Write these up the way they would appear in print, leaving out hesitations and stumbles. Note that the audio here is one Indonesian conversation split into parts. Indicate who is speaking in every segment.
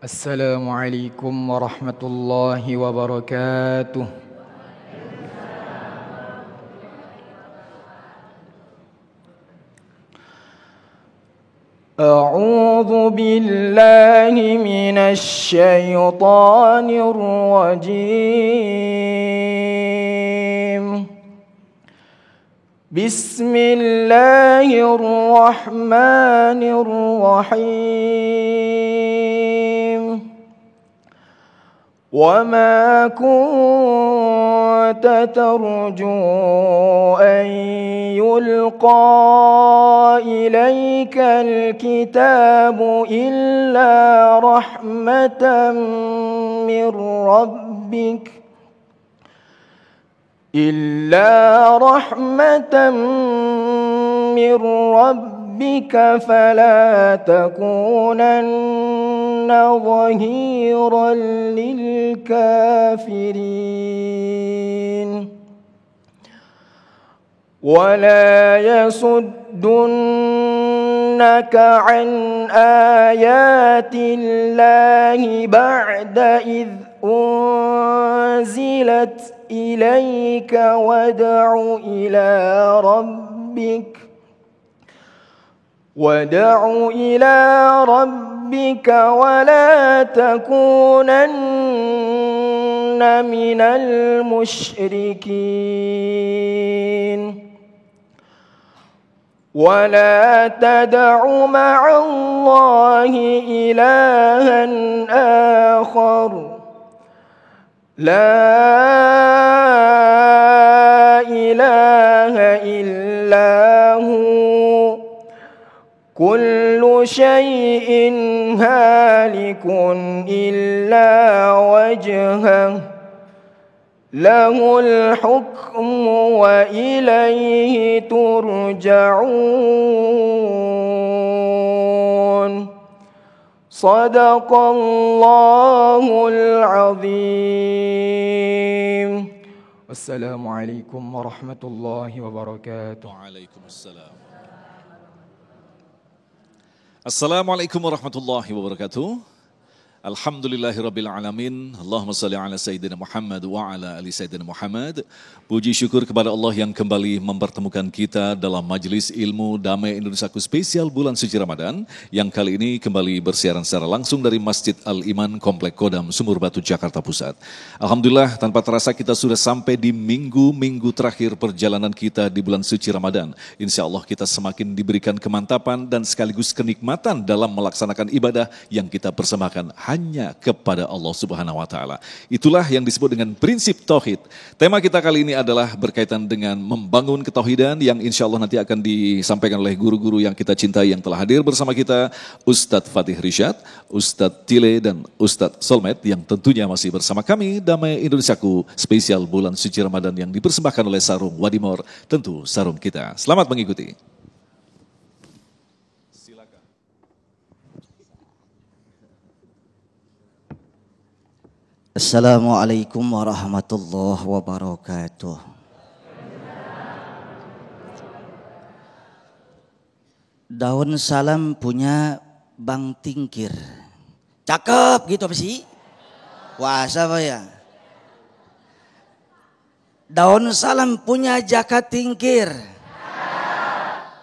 Speaker 1: السلام عليكم ورحمة الله وبركاته. أعوذ بالله من الشيطان الرجيم. بسم الله الرحمن الرحيم. وما كنت ترجو أن يلقى إليك الكتاب إلا رحمة من ربك فلا تكونن ظهيرا للكافرين. ولا يصدنك عن آيات الله بعد إذ أنزلت إليك وادع إلى ربك ولا تكونن من المشركين. ولا تدع مع الله إلها آخر لا إله إلا هو كل شيء هالك إلا وجهه له الحكم وإليه ترجعون. صدق الله العظيم. والسلام عليكم ورحمة الله وبركاته.
Speaker 2: وعليكم السلام. Assalamualaikum warahmatullahi wabarakatuh. Alhamdulillahirabbil alamin. Allahumma shalli ala sayyidina Muhammad wa ala ali sayyidina Muhammad. Puji syukur kepada Allah yang kembali mempertemukan kita dalam majelis ilmu Damai Indonesiaku spesial bulan suci Ramadan yang kali ini kembali bersiaran secara langsung dari Masjid Al-Iman Komplek Kodam Sumur Batu Jakarta Pusat. Alhamdulillah tanpa terasa kita sudah sampai di minggu-minggu terakhir perjalanan kita di bulan suci Ramadan. Insya Allah kita semakin diberikan kemantapan dan sekaligus kenikmatan dalam melaksanakan ibadah yang kita persembahkan hanya kepada Allah Subhanahu wa taala. Itulah yang disebut dengan prinsip tauhid. Tema kita kali ini adalah berkaitan dengan membangun ketauhidan yang insya Allah nanti akan disampaikan oleh guru-guru yang kita cintai yang telah hadir bersama kita, Ustadz Fatih Rishad, Ustadz Tile dan Ustadz Solmed yang tentunya masih bersama kami Damai Indonesiaku spesial bulan suci Ramadan yang dipersembahkan oleh Sarung Wadimor, tentu sarung kita. Selamat mengikuti.
Speaker 3: Assalamualaikum warahmatullahi wabarakatuh. Daun salam punya Bang Tingkir. Cakep gitu apa sih? Wah, siapa ya? Daun salam punya Jaka Tingkir.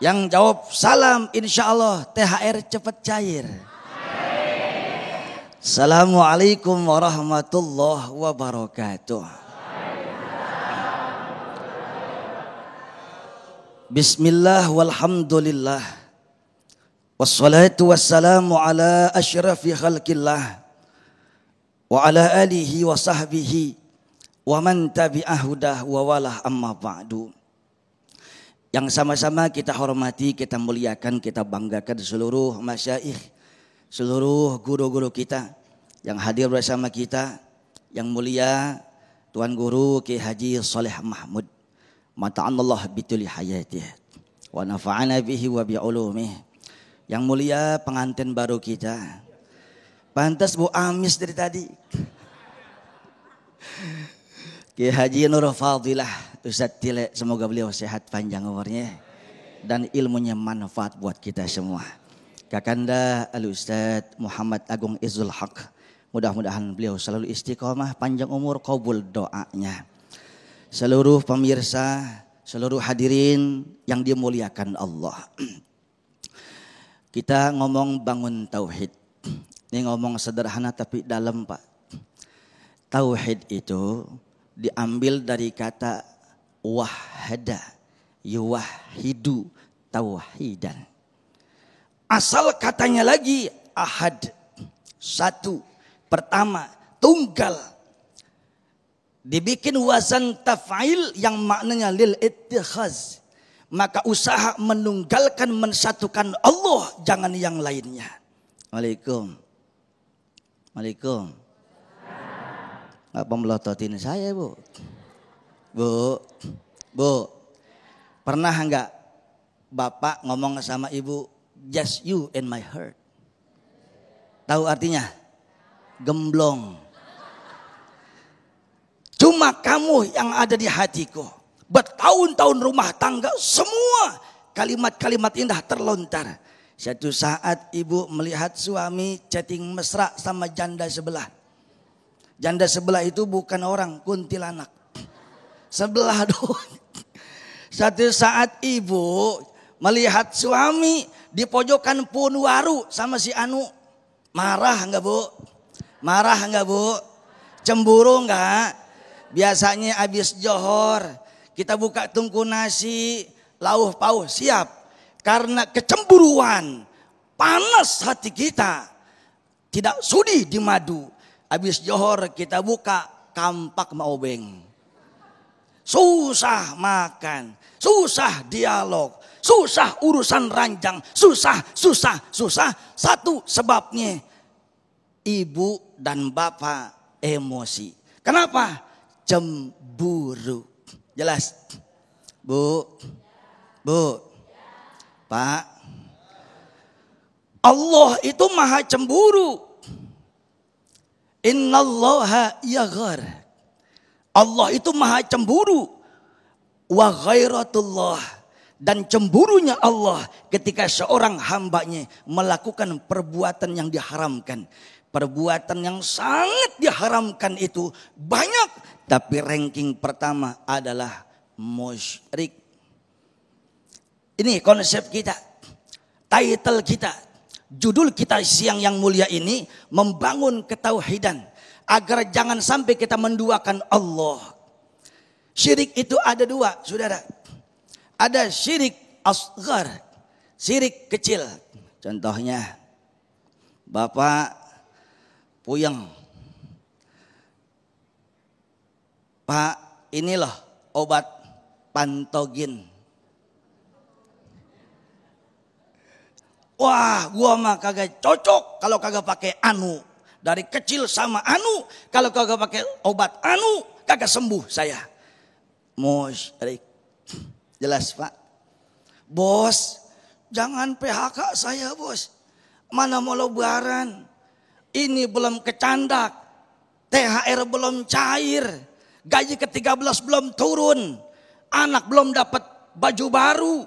Speaker 3: Yang jawab salam insya Allah THR cepat cair. Assalamualaikum warahmatullahi wabarakatuh. Bismillah walhamdulillah. Wassalatu wassalamu ala asyrafi khalqillah. Wa ala alihi wa sahbihi. Wa man tabi'ahudah wa walah amma ba'du. Yang sama-sama kita hormati, kita muliakan, kita banggakan seluruh masyaikh, seluruh guru-guru kita yang hadir bersama kita, yang mulia Tuan Guru Ki Haji Saleh Mahmud, mata'anallah bituli hayatih wa nafa'ana bihi wa bi'ulumih. Yang mulia pengantin baru kita, pantas Bu Amis dari tadi, Ki Haji Nur Fadilah Ustadz Tile, semoga beliau sehat panjang umurnya dan ilmunya manfaat buat kita semua. Kakanda Al-Ustadz Muhammad Agung Izzul Haq. Mudah-mudahan beliau selalu istiqomah, panjang umur, qabul doanya. Seluruh pemirsa, seluruh hadirin yang dimuliakan Allah. Kita ngomong bangun tauhid. Ini ngomong sederhana tapi dalam, Pak. Tauhid itu diambil dari kata wahada, yuwahidu, tauhidan. Asal katanya lagi ahad, satu, pertama, tunggal. Dibikin wazan taf'il yang maknanya lil ittikhaz. Maka usaha menunggalkan, mensatukan Allah, jangan yang lainnya. Waalaikum. Waalaikum. Apa melototin saya, Bu? Bu. Pernah enggak Bapak ngomong sama Ibu, just you in my heart? Tahu artinya? Gemblong. Cuma kamu yang ada di hatiku. Bertahun-tahun rumah tangga, semua kalimat-kalimat indah terlontar. Satu saat ibu melihat suami chatting mesra sama janda sebelah. Janda sebelah itu bukan orang, kuntilanak. Sebelah doang. Satu saat ibu melihat suami di pojokan Punwaru sama si Anu. Marah enggak, Bu? Marah enggak, Bu? Cemburu enggak? Biasanya habis johor kita buka tungku nasi, lauh pauh siap. Karena kecemburuan, panas hati kita, tidak sudi dimadu. Habis johor kita buka kampak maobeng. Susah makan, susah dialog, susah urusan ranjang, susah. Satu sebabnya, ibu dan bapak emosi. Kenapa? Cemburu. Jelas? Bu. Pak. Allah itu maha cemburu. Innallaha yaghar. Allah itu maha cemburu. Wa ghairatullah. Dan cemburunya Allah ketika seorang hambanya melakukan perbuatan yang diharamkan. Perbuatan yang sangat diharamkan itu banyak. Tapi ranking pertama adalah musyrik. Ini konsep kita. Title kita. Judul kita siang yang mulia ini membangun ketauhidan. Agar jangan sampai kita menduakan Allah. Syirik itu ada dua, saudara. Ada syirik asghar, syirik kecil. Contohnya, Bapak puyeng. Pak, inilah obat pantogin. Wah, gua mah kagak cocok kalau kagak pakai anu. Dari kecil sama anu, kalau kagak pakai obat anu, kagak sembuh saya. Musyrik. Jelas, Pak? Bos, jangan PHK saya, Bos. Mana mau lebaran? Ini belum kecandak. THR belum cair. Gaji ke-13 belum turun. Anak belum dapat baju baru.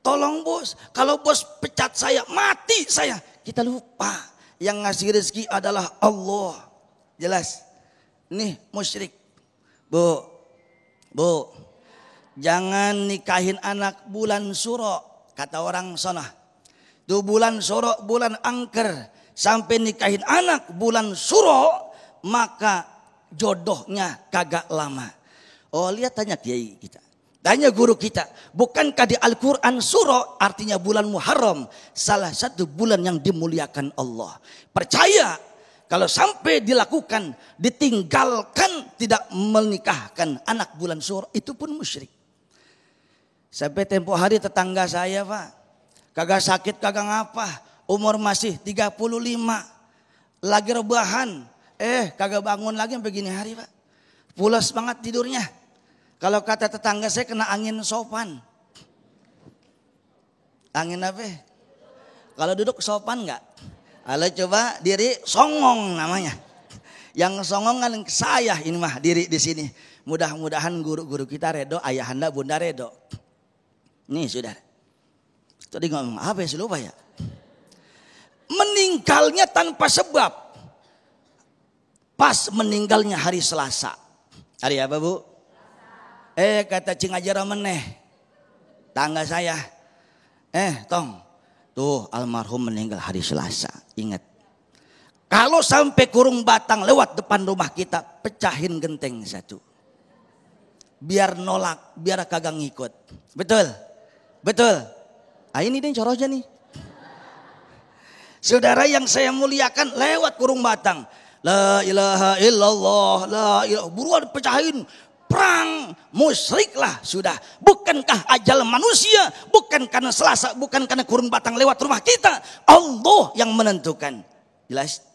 Speaker 3: Tolong, Bos, kalau Bos pecat saya, mati saya. Kita lupa yang ngasih rezeki adalah Allah. Jelas? Nih musyrik. Bu, jangan nikahin anak bulan suro. Kata orang sana. Itu bulan suro, bulan angker. Sampai nikahin anak bulan suro, maka jodohnya kagak lama. Oh, lihat tanya kiai kita. Tanya guru kita, bukankah di Al-Quran surah artinya bulan Muharram, salah satu bulan yang dimuliakan Allah. Percaya kalau sampai dilakukan, ditinggalkan, tidak menikahkan anak bulan surah, itu pun musyrik. Sampai tempo hari tetangga saya, Pak, kagak sakit, kagak ngapa, umur masih 35, lagi rebahan, kagak bangun lagi begini hari, Pak. Pulas banget tidurnya. Kalau kata tetangga saya kena angin sopan. Angin apa? Kalau duduk sopan enggak? Kalau coba diri songong namanya. Yang songong kan saya ini mah diri di sini. Mudah-mudahan guru-guru kita redo, ayahanda, bunda redo. Nih saudara. Tadi ngomong apa ya, lupa ya? meninggalnya tanpa sebab. Pas meninggalnya hari Selasa. Hari apa Bu? Kata Cing Ajara meneh. Tangga saya. Tong. Tuh almarhum meninggal hari Selasa. Ingat. Kalau sampai kurung batang lewat depan rumah kita, pecahin genteng satu. Biar nolak, biar kagak ngikut. Betul? Betul? Ini deh corosnya nih. Saudara yang saya muliakan lewat kurung batang. La ilaha illallah, la ilaha. Buruan pecahin. Perang musyriklah sudah. Bukankah ajal manusia, bukan karena Selasa, bukan karena kurung batang lewat rumah kita. Allah yang menentukan. Jelas?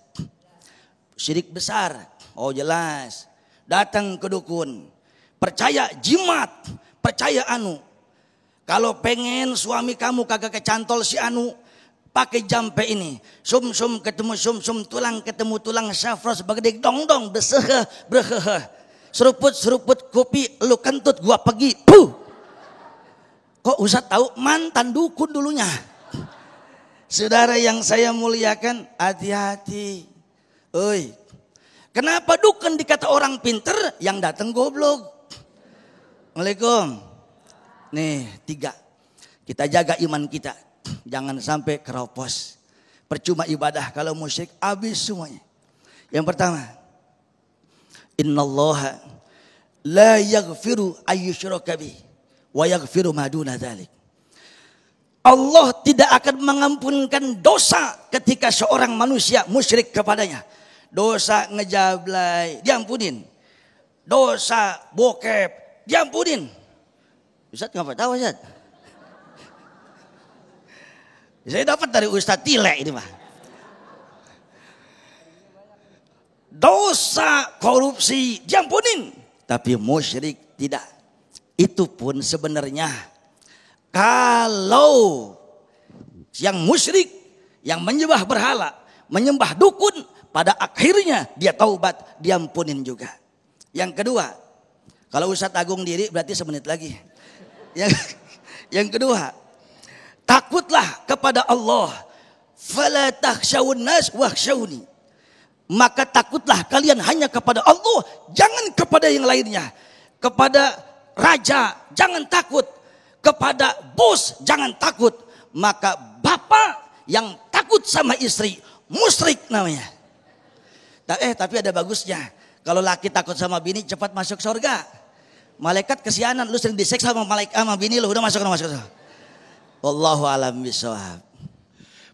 Speaker 3: Syirik besar. Oh jelas. Datang ke dukun. Percaya jimat. Percaya anu. Kalau pengen suami kamu kagak kecantol si anu, pakai jampe ini. Sum-sum ketemu sum-sum, tulang ketemu tulang, syafros bagedeg dong-dong, beseheh, breheheh. Seruput-seruput kopi, lu kentut gua pergi. Puh. Kok Ustaz tahu? Mantan dukun dulunya. Saudara yang saya muliakan, hati-hati. Oi. Kenapa dukun dikata orang pinter, yang datang goblok? Assalamualaikum. Nih, 3. Kita jaga iman kita. Jangan sampai keropos. Percuma ibadah kalau musyrik habis semuanya. Yang pertama, innallaha la yaghfiru ayyushraka bih wa yaghfiru ma duna dzalik. Allah tidak akan mengampunkan dosa ketika seorang manusia musyrik kepadanya. Dosa ngejablay diampunin. Dosa bokep diampunin. Ustaz ngapa tahu Ustaz? Saya dapat dari Ustaz Tile ini mah. Dosa korupsi diampunin, tapi musyrik tidak. Itu pun sebenarnya kalau yang musyrik, yang menyembah berhala, menyembah dukun, pada akhirnya dia taubat, diampunin juga. Yang kedua, kalau Ustadz Agung diri berarti semenit lagi. Yang kedua, takutlah kepada Allah. Fala takhshawun nas wakhshawni. Maka takutlah kalian hanya kepada Allah, jangan kepada yang lainnya. Kepada raja jangan takut, kepada bos jangan takut. Maka bapak yang takut sama istri musyrik namanya. Tapi ada bagusnya. Kalau laki takut sama bini cepat masuk surga. Malaikat kesianan, lu sering diseksa sama malaikat sama bini lu udah masuk. Wallahu a'lam bishawab.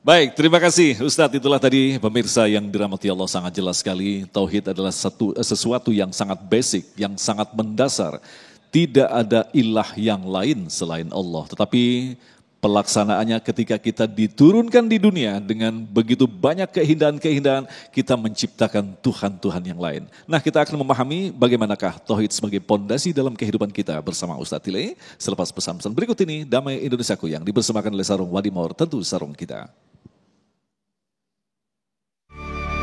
Speaker 2: Baik, terima kasih Ustadz. Itulah tadi pemirsa yang dirahmati Allah, sangat jelas sekali. Tauhid adalah sesuatu yang sangat basic, yang sangat mendasar. Tidak ada ilah yang lain selain Allah. Tetapi pelaksanaannya ketika kita diturunkan di dunia dengan begitu banyak keindahan-keindahan, kita menciptakan Tuhan-Tuhan yang lain. Nah, kita akan memahami bagaimanakah Tauhid sebagai pondasi dalam kehidupan kita bersama Ustadz Tile. Selepas pesan-pesan berikut ini, Damai Indonesiaku yang dipersembahkan oleh Sarung Wadimor, tentu sarung kita.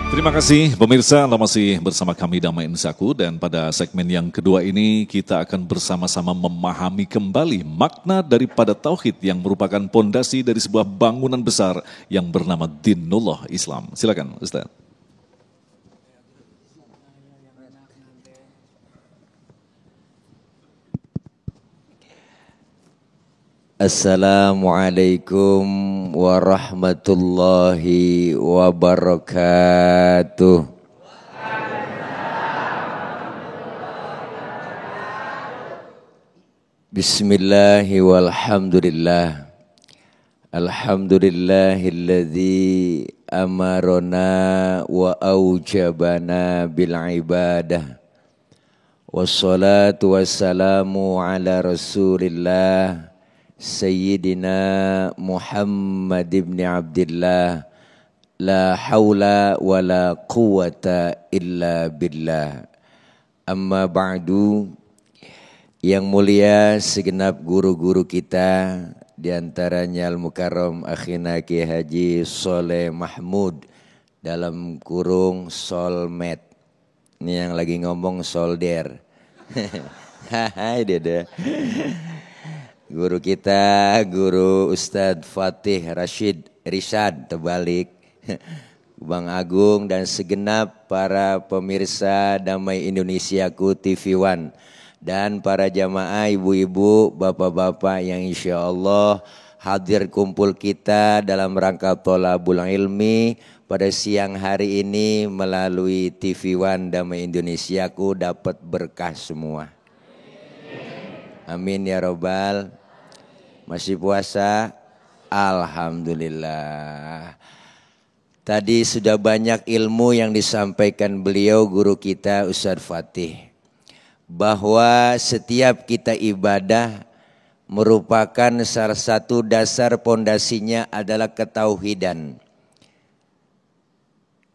Speaker 2: Terima kasih pemirsa, Anda masih bersama kami Damai Indonesiaku, dan pada segmen yang kedua ini kita akan bersama-sama memahami kembali makna daripada Tauhid yang merupakan pondasi dari sebuah bangunan besar yang bernama Dinullah Islam. Silakan Ustaz.
Speaker 4: Assalamualaikum warahmatullahi wabarakatuh. Bismillahi walhamdulillah. Alhamdulillahilladzi amarona wa aujabana bil ibadah. Wassalatu wassalamu ala rasulillah Sayyidina Muhammad ibn Abdillah. La hawla wa la quwata illa billah. Amma ba'du. Yang mulia segenap guru-guru kita, diantaranya Al-Mukarram Akhina Ki Haji Soleh Mahmud, dalam kurung Solmed. Ini yang lagi ngomong solder. Hai dede. Guru kita, Guru Ustadz Fatih Rashid Rishad terbalik. Bang Agung dan segenap para pemirsa Damai Indonesiaku TV One dan para jamaah ibu-ibu, bapak-bapak yang insya Allah hadir kumpul kita dalam rangka thalabul ilmi pada siang hari ini melalui TV One Damai Indonesiaku dapat berkah semua. Amin ya robbal. Masih puasa? Alhamdulillah. Tadi sudah banyak ilmu yang disampaikan beliau guru kita Ustadz Fatih. Bahwa setiap kita ibadah merupakan salah satu dasar pondasinya adalah ketauhidan.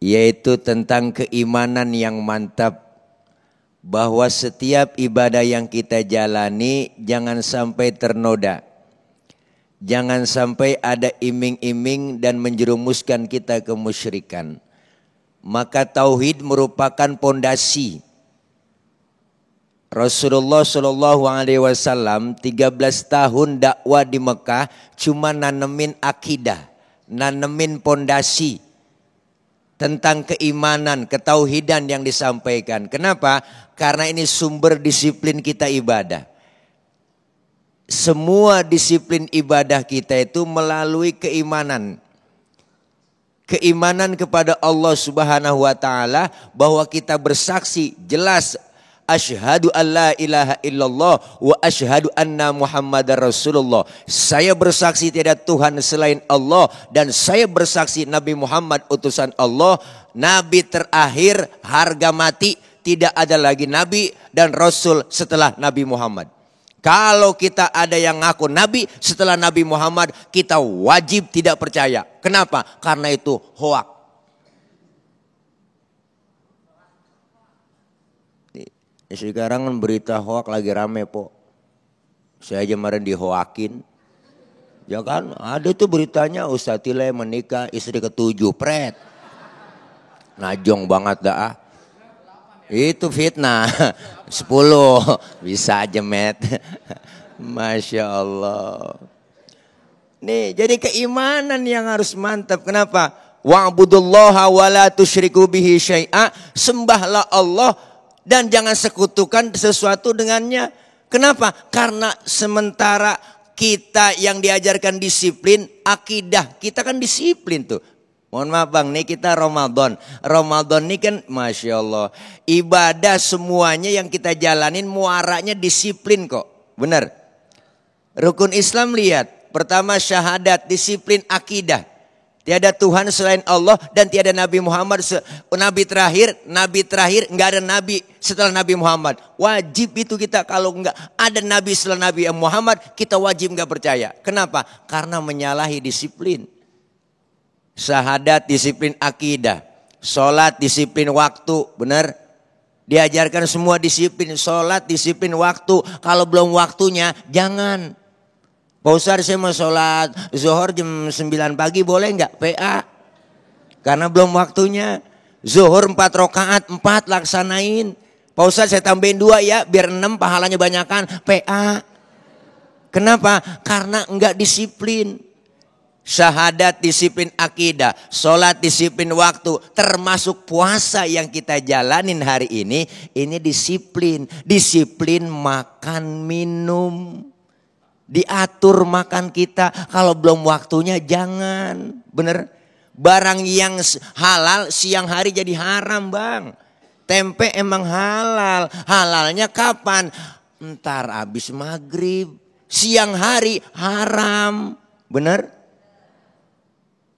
Speaker 4: Yaitu tentang keimanan yang mantap. Bahwa setiap ibadah yang kita jalani jangan sampai ternoda. Jangan sampai ada iming-iming dan menjerumuskan kita ke musyrikan. Maka tauhid merupakan pondasi. Rasulullah SAW 13 tahun dakwah di Mekah cuma nanemin akidah, nanemin pondasi tentang keimanan, ketauhidan yang disampaikan. Kenapa? Karena ini sumber disiplin kita ibadah. Semua disiplin ibadah kita itu melalui keimanan. Keimanan kepada Allah Subhanahu wa taala bahwa kita bersaksi jelas asyhadu alla ilaha illallah wa asyhadu anna Muhammadar Rasulullah. Saya bersaksi tiada Tuhan selain Allah dan saya bersaksi Nabi Muhammad utusan Allah, nabi terakhir harga mati, tidak ada lagi nabi dan rasul setelah Nabi Muhammad. Kalau kita ada yang ngaku nabi setelah Nabi Muhammad, kita wajib tidak percaya. Kenapa? Karena itu hoak. Sekarang berita hoak lagi rame po. Saya aja kemarin dihoakin. Ya kan ada tuh beritanya Ustadz Tile menikah istri ke-7 pret. Najong banget dah. Itu fitnah. 10 bisa aja met. Masya Allah. Nih jadi keimanan yang harus mantap. Kenapa? Wa'budullaha wa la tusyriku bihi syai'a. Sembahlah Allah dan jangan sekutukan sesuatu dengannya. Kenapa? Karena sementara kita yang diajarkan disiplin, akidah kita kan disiplin tuh. Mohon maaf bang, nih kita Ramadan. Ramadan ini kan Masya Allah. Ibadah semuanya yang kita jalanin muaranya disiplin kok. Benar. Rukun Islam lihat. Pertama syahadat, disiplin akidah. Tiada Tuhan selain Allah dan tiada Nabi Muhammad. Nabi terakhir enggak ada Nabi setelah Nabi Muhammad. Wajib itu kita kalau enggak ada Nabi setelah Nabi Muhammad kita wajib enggak percaya. Kenapa? Karena menyalahi disiplin. Syahadat disiplin akidah, sholat disiplin waktu, benar? Diajarkan semua disiplin, sholat disiplin waktu. Kalau belum waktunya jangan. Pak Ustadz saya mau sholat zuhur jam 9 pagi boleh enggak? PA. Karena belum waktunya. Zuhur 4 rakaat 4 laksanain. Pak Ustadz saya tambahin 2 ya biar 6 pahalanya banyakan. PA. Kenapa? Karena enggak disiplin. Syahadat disiplin akidah, sholat disiplin waktu, termasuk puasa yang kita jalanin hari ini disiplin. Disiplin makan minum. Diatur makan kita, kalau belum waktunya jangan. Bener? Barang yang halal siang hari jadi haram bang. Tempe emang halal, halalnya kapan? Ntar abis maghrib. Siang hari haram, bener?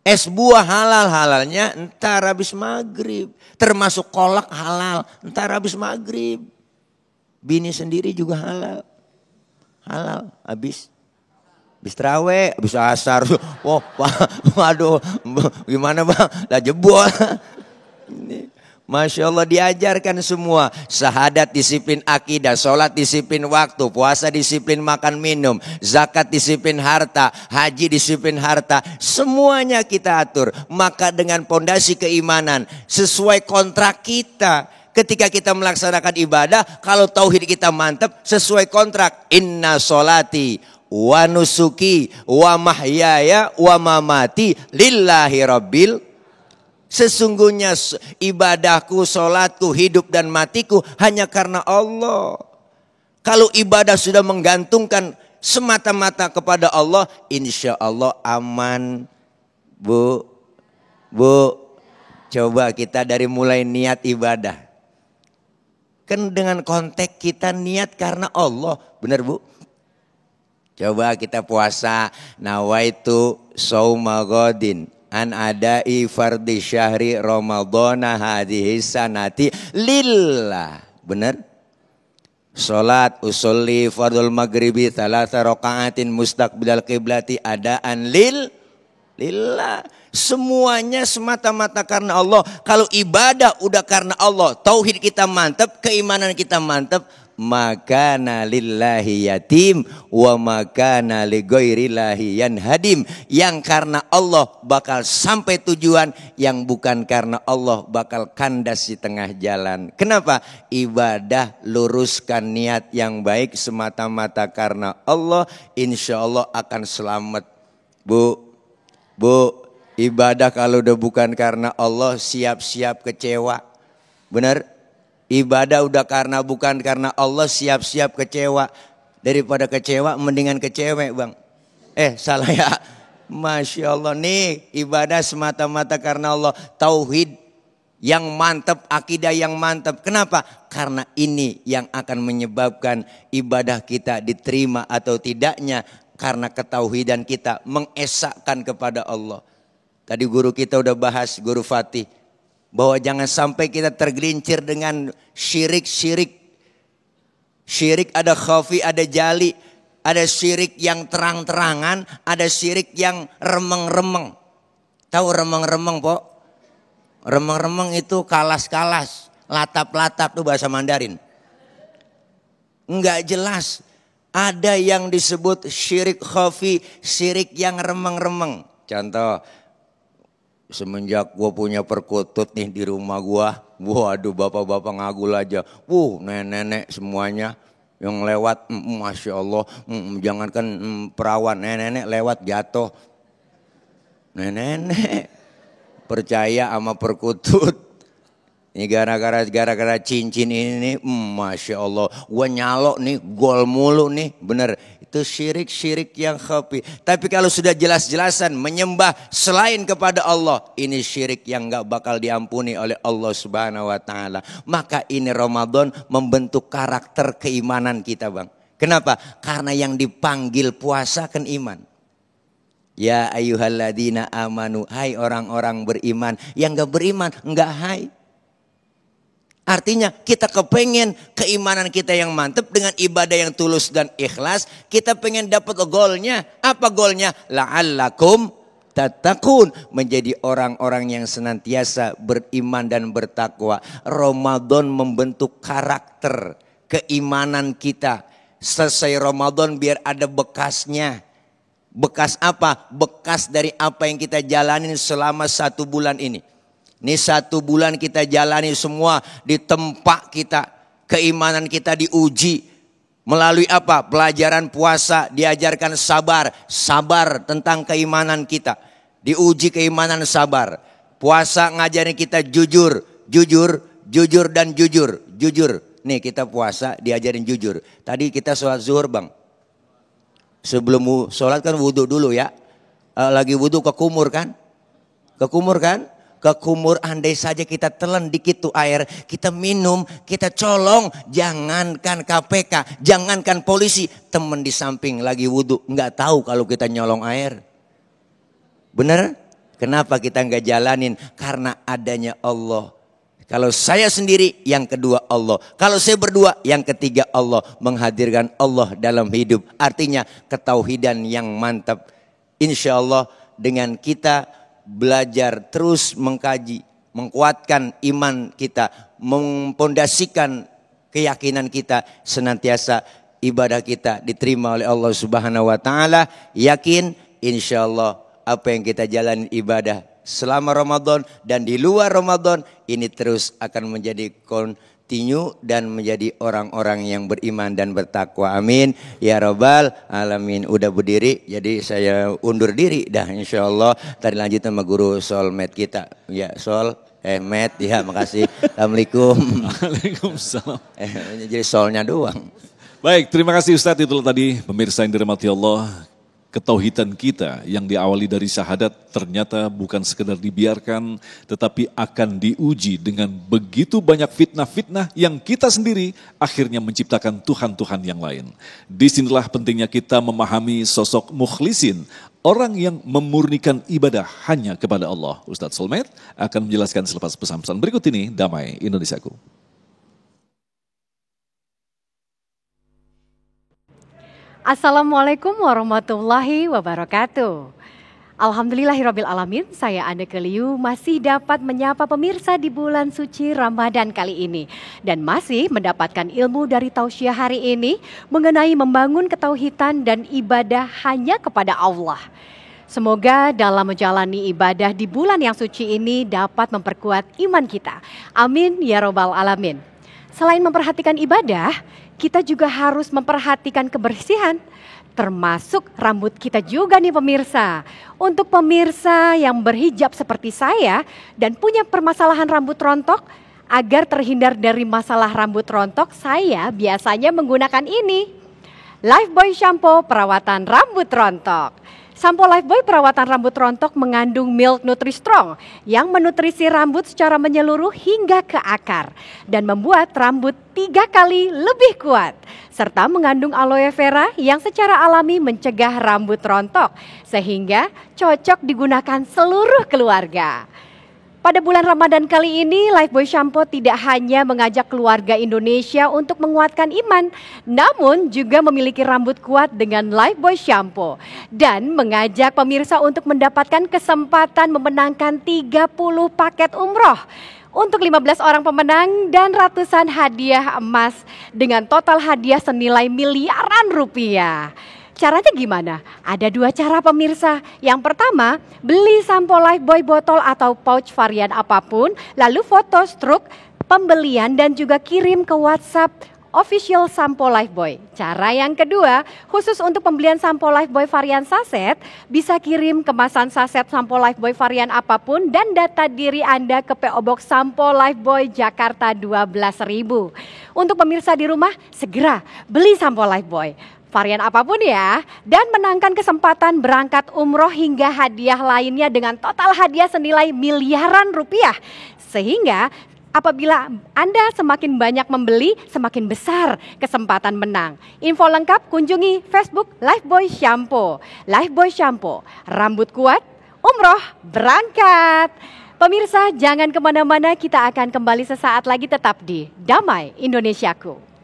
Speaker 4: Es buah halal, halalnya ntar habis maghrib. Termasuk kolak halal, ntar habis maghrib. Bini sendiri juga halal. Halal, habis terawih, habis asar. Oh, waduh, gimana bang? Lah jebol. Masya Allah diajarkan semua. Syahadat disiplin akidah, sholat disiplin waktu, puasa disiplin makan minum, zakat disiplin harta, haji disiplin harta. Semuanya kita atur. Maka dengan pondasi keimanan sesuai kontrak kita. Ketika kita melaksanakan ibadah, kalau tauhid kita mantap sesuai kontrak. Inna sholati wa nusuki wa mahyaya wa mamati lillahi rabbil. Sesungguhnya ibadahku, sholatku, hidup dan matiku hanya karena Allah. Kalau ibadah sudah menggantungkan semata-mata kepada Allah, insya Allah aman. Bu, coba kita dari mulai niat ibadah. Kan dengan konteks kita niat karena Allah, benar Bu? Coba kita puasa, nawaitu shauma ghadin an adai fardhi syahri ramadhana hadhihi sanati lillah. Benar? Salat usolli fardul maghribi thalatha raka'atin mustaqbilal qiblati adaan lillah. Semuanya semata-mata karena Allah. Kalau ibadah udah karena Allah, tauhid kita mantap, keimanan kita mantap, makana lillahi yatim wa makana li ghairillahi yanhadim. Yang karena Allah bakal sampai tujuan, yang bukan karena Allah bakal kandas di tengah jalan. Kenapa? Ibadah luruskan niat yang baik semata-mata karena Allah, insya Allah akan selamat. Bu, ibadah kalau udah bukan karena Allah siap-siap kecewa. Benar? Ibadah udah karena bukan karena Allah siap-siap kecewa. Daripada kecewa mendingan kecewek Bang. Salah ya. Masya Allah nih ibadah semata-mata karena Allah. Tauhid yang mantap, akidah yang mantap. Kenapa? Karena ini yang akan menyebabkan ibadah kita diterima atau tidaknya. Karena ketauhidan kita mengesahkan kepada Allah. Tadi guru kita udah bahas, Guru Fatih. Bahwa jangan sampai kita tergelincir dengan syirik-syirik. Syirik ada khafi, ada jali. Ada syirik yang terang-terangan, ada syirik yang remeng-remeng. Tahu remeng-remeng, Pok? Remeng-remeng itu kalas-kalas. Latap-latap tuh bahasa Mandarin. Enggak jelas. Ada yang disebut syirik khafi, syirik yang remeng-remeng. Contoh, semenjak gue punya perkutut nih di rumah gue, waduh bapak-bapak ngagul aja, nenek-nenek semuanya yang lewat, masya Allah, jangankan perawan, nenek-nenek lewat jatuh, nenek-nenek percaya sama perkutut. Ini gara-gara cincin ini nih, masya Allah, gue nyalok nih, gol mulu nih, bener. Itu syirik-syirik yang khafi. Tapi kalau sudah jelas-jelasan menyembah selain kepada Allah, ini syirik yang gak bakal diampuni oleh Allah Subhanahu Wa Taala. Maka ini Ramadan membentuk karakter keimanan kita Bang. Kenapa? Karena yang dipanggil puasa kan iman. Ya ayyuhalladzina amanu, hai orang-orang beriman. Yang gak beriman enggak hai. Artinya kita kepengen keimanan kita yang mantap dengan ibadah yang tulus dan ikhlas. Kita pengen dapat golnya. Apa golnya? La'allakum tattaqun. Menjadi orang-orang yang senantiasa beriman dan bertakwa. Ramadan membentuk karakter keimanan kita. Selesai Ramadan biar ada bekasnya. Bekas apa? Bekas dari apa yang kita jalanin selama 1 bulan ini. Ini 1 bulan kita jalani semua di tempat kita. Keimanan kita diuji. Melalui apa? Pelajaran puasa. Diajarkan sabar. Sabar tentang keimanan kita. Diuji keimanan sabar. Puasa ngajarin kita jujur. Jujur dan jujur. Jujur. Nih kita puasa diajarin jujur. Tadi kita sholat zuhur Bang. Sebelum sholat kan wudhu dulu ya. Lagi wudhu ke kumur kan? Ke kumur kan? Ke kumur andai saja kita telan dikit tuh air. Kita minum, kita colong. Jangankan KPK, jangankan polisi. Temen di samping lagi wudhu. Nggak tahu kalau kita nyolong air. Bener? Kenapa kita nggak jalanin? Karena adanya Allah. Kalau saya sendiri, yang kedua Allah. Kalau saya berdua, yang ketiga Allah. Menghadirkan Allah dalam hidup. Artinya ketauhidan yang mantap. Insya Allah dengan kita belajar terus mengkaji, menguatkan iman kita, mempondasikan keyakinan kita, senantiasa ibadah kita diterima oleh Allah Subhanahu Wa Taala. Yakin insya Allah apa yang kita jalani ibadah selama Ramadan dan di luar Ramadan ini terus akan menjadi continue dan menjadi orang-orang yang beriman dan bertakwa. Amin ya rabbal alamin. Udah berdiri, jadi saya undur diri dah insyaallah. Tadi lanjut sama guru Solmed kita. Ya Sol, Matt, ya makasih. Assalamualaikum.
Speaker 2: Waalaikumsalam.
Speaker 4: Jadi solnya doang.
Speaker 2: Baik, terima kasih Ustadz. Itulah tadi pemirsa yang dirahmati Allah. Ketauhidan kita yang diawali dari syahadat ternyata bukan sekedar dibiarkan, tetapi akan diuji dengan begitu banyak fitnah-fitnah yang kita sendiri akhirnya menciptakan Tuhan-Tuhan yang lain. Disinilah pentingnya kita memahami sosok mukhlisin, orang yang memurnikan ibadah hanya kepada Allah. Ustadz Solmed akan menjelaskan selepas pesan-pesan berikut ini. Damai Indonesiaku.
Speaker 5: Assalamualaikum warahmatullahi wabarakatuh. Alhamdulillahirabbil alamin, saya Ane Keliu masih dapat menyapa pemirsa di bulan suci Ramadan kali ini dan masih mendapatkan ilmu dari tausiah hari ini mengenai membangun ketauhidan dan ibadah hanya kepada Allah. Semoga dalam menjalani ibadah di bulan yang suci ini dapat memperkuat iman kita. Amin ya robbal alamin. Selain memperhatikan ibadah, kita juga harus memperhatikan kebersihan, termasuk rambut kita juga nih pemirsa. Untuk pemirsa yang berhijab seperti saya dan punya permasalahan rambut rontok, agar terhindar dari masalah rambut rontok, saya biasanya menggunakan ini. Lifebuoy Shampoo Perawatan Rambut Rontok. Sampo Lifebuoy perawatan rambut rontok mengandung Milk Nutri-Strong yang menutrisi rambut secara menyeluruh hingga ke akar dan membuat rambut 3 kali lebih kuat, serta mengandung aloe vera yang secara alami mencegah rambut rontok sehingga cocok digunakan seluruh keluarga. Pada bulan Ramadan kali ini, Lifebuoy Shampoo tidak hanya mengajak keluarga Indonesia untuk menguatkan iman, namun juga memiliki rambut kuat dengan Lifebuoy Shampoo dan mengajak pemirsa untuk mendapatkan kesempatan memenangkan 30 paket umroh untuk 15 orang pemenang dan ratusan hadiah emas dengan total hadiah senilai miliaran rupiah. Caranya gimana? Ada 2 cara pemirsa. Yang pertama, beli sampo Lifebuoy botol atau pouch varian apapun, lalu foto struk pembelian dan juga kirim ke WhatsApp official sampo Lifebuoy. Cara yang kedua, khusus untuk pembelian sampo Lifebuoy varian saset, bisa kirim kemasan saset sampo Lifebuoy varian apapun dan data diri Anda ke PO Box Sampo Lifebuoy Jakarta 12.000. Untuk pemirsa di rumah, segera beli sampo Lifebuoy varian apapun ya, dan menangkan kesempatan berangkat umroh hingga hadiah lainnya dengan total hadiah senilai miliaran rupiah. Sehingga apabila Anda semakin banyak membeli, semakin besar kesempatan menang. Info lengkap kunjungi Facebook Lifebuoy Shampoo. Lifebuoy Shampoo, rambut kuat, umroh berangkat. Pemirsa jangan kemana-mana, kita akan kembali sesaat lagi tetap di Damai Indonesiaku.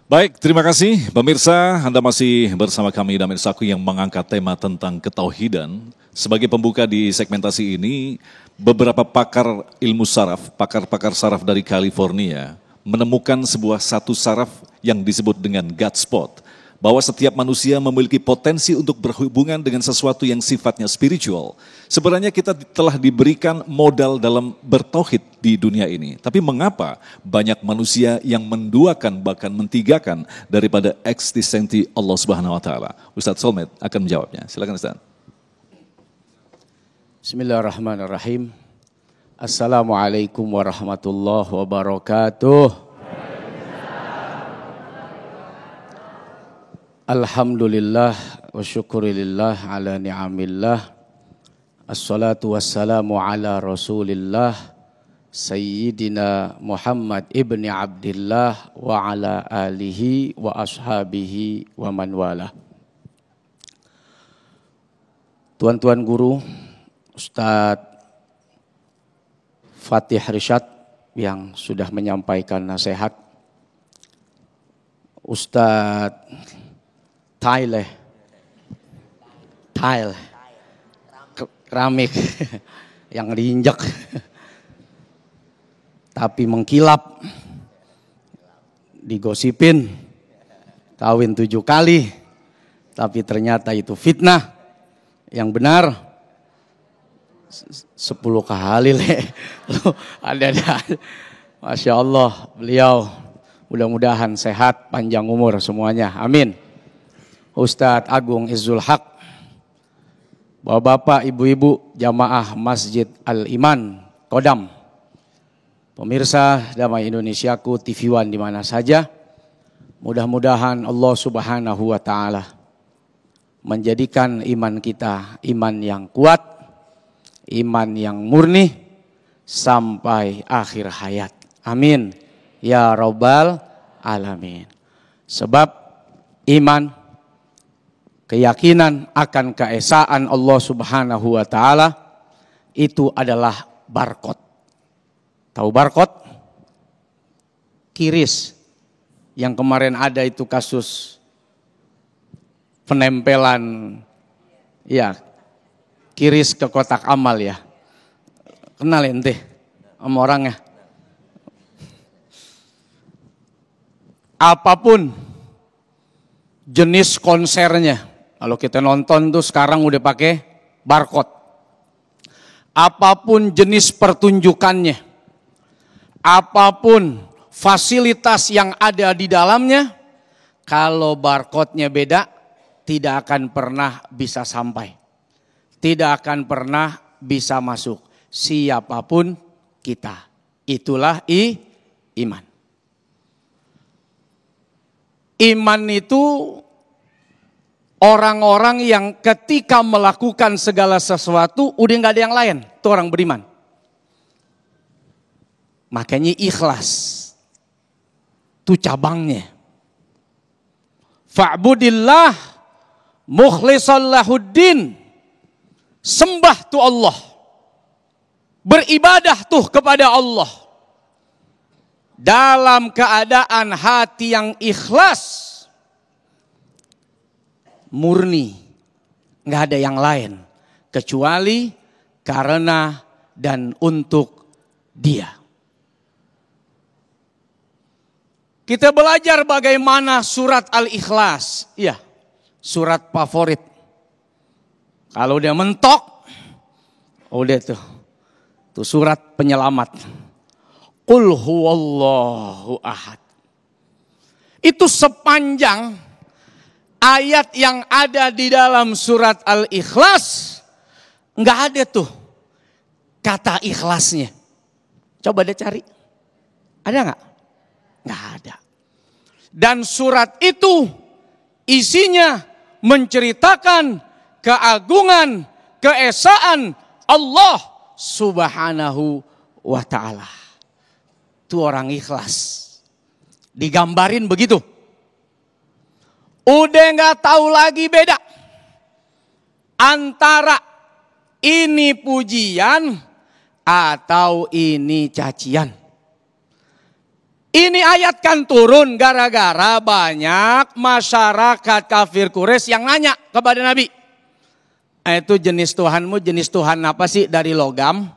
Speaker 2: Baik, terima kasih pemirsa. Anda masih bersama kami Damai Indonesiaku yang mengangkat tema tentang ketauhidan. Sebagai pembuka di segmentasi ini, beberapa pakar ilmu saraf, pakar-pakar saraf dari California menemukan satu saraf yang disebut dengan gut spot. Bahwa setiap manusia memiliki potensi untuk berhubungan dengan sesuatu yang sifatnya spiritual. Sebenarnya kita telah diberikan modal dalam bertauhid di dunia ini. Tapi mengapa banyak manusia yang menduakan bahkan mentigakan daripada eksistensi Allah Subhanahu wa taala? Ustadz Solmed akan menjawabnya. Silakan Ustadz.
Speaker 6: Bismillahirrahmanirrahim. Assalamualaikum warahmatullahi wabarakatuh. Alhamdulillah wa syukurillah ala ni'amillah. Assalatu wassalamu ala rasulillah Sayyidina Muhammad ibni Abdillah wa ala alihi wa ashabihi wa man wala. Tuan-tuan guru, Ustadz Fatih Rishad yang sudah menyampaikan nasihat, Ustadz tile keramik yang diinjak tapi mengkilap, digosipin kawin 7 kali, tapi ternyata itu fitnah. Yang benar 10 kali ada. Masya Allah, beliau mudah-mudahan sehat, panjang umur semuanya, amin. Ustadz Agung Izzul Haq, bapak-bapak, ibu-ibu, jamaah Masjid Al-Iman, Kodam, pemirsa Damai Indonesiaku, TV One di mana saja, mudah-mudahan Allah Subhanahu wa Ta'ala menjadikan iman kita iman yang kuat, iman yang murni sampai akhir hayat. Amin ya Rabbal Alamin. Sebab iman, keyakinan akan keesaan Allah Subhanahu wa Ta'ala itu adalah barkot. Tahu barkot? Kiris. Yang kemarin ada itu kasus penempelan, ya, kiris ke kotak amal ya. Kenal ente sama orangnya. Apapun jenis konsernya, kalau kita nonton tuh sekarang udah pakai barcode. Apapun jenis pertunjukannya, apapun fasilitas yang ada di dalamnya, kalau barcode-nya beda, tidak akan pernah bisa sampai. Tidak akan pernah bisa masuk. Siapapun kita. Itulah iman. Iman itu orang-orang yang ketika melakukan segala sesuatu udah gak ada yang lain. Itu orang beriman. Makanya ikhlas. Itu cabangnya. Fa'budillah mukhlishan lahuddin, sembah tuh Allah, beribadah tuh kepada Allah dalam keadaan hati yang ikhlas, murni, nggak ada yang lain kecuali karena dan untuk Dia. Kita belajar bagaimana surat Al-Ikhlas, ya. Surat favorit. Kalau udah mentok, udah tuh surat penyelamat. Qul huwallahu ahad. Itu sepanjang ayat yang ada di dalam surat Al-Ikhlas, nggak ada tuh kata ikhlasnya. Coba deh cari. Ada nggak? Nggak ada. Dan surat itu isinya menceritakan keagungan, keesaan Allah Subhanahu wa Ta'ala. Itu orang ikhlas. Digambarin begitu. Udah gak tahu lagi beda antara ini pujian atau ini cacian. Ini ayat kan turun gara-gara banyak masyarakat kafir Quraisy yang nanya kepada Nabi. Itu jenis Tuhanmu jenis Tuhan apa sih? Dari logam,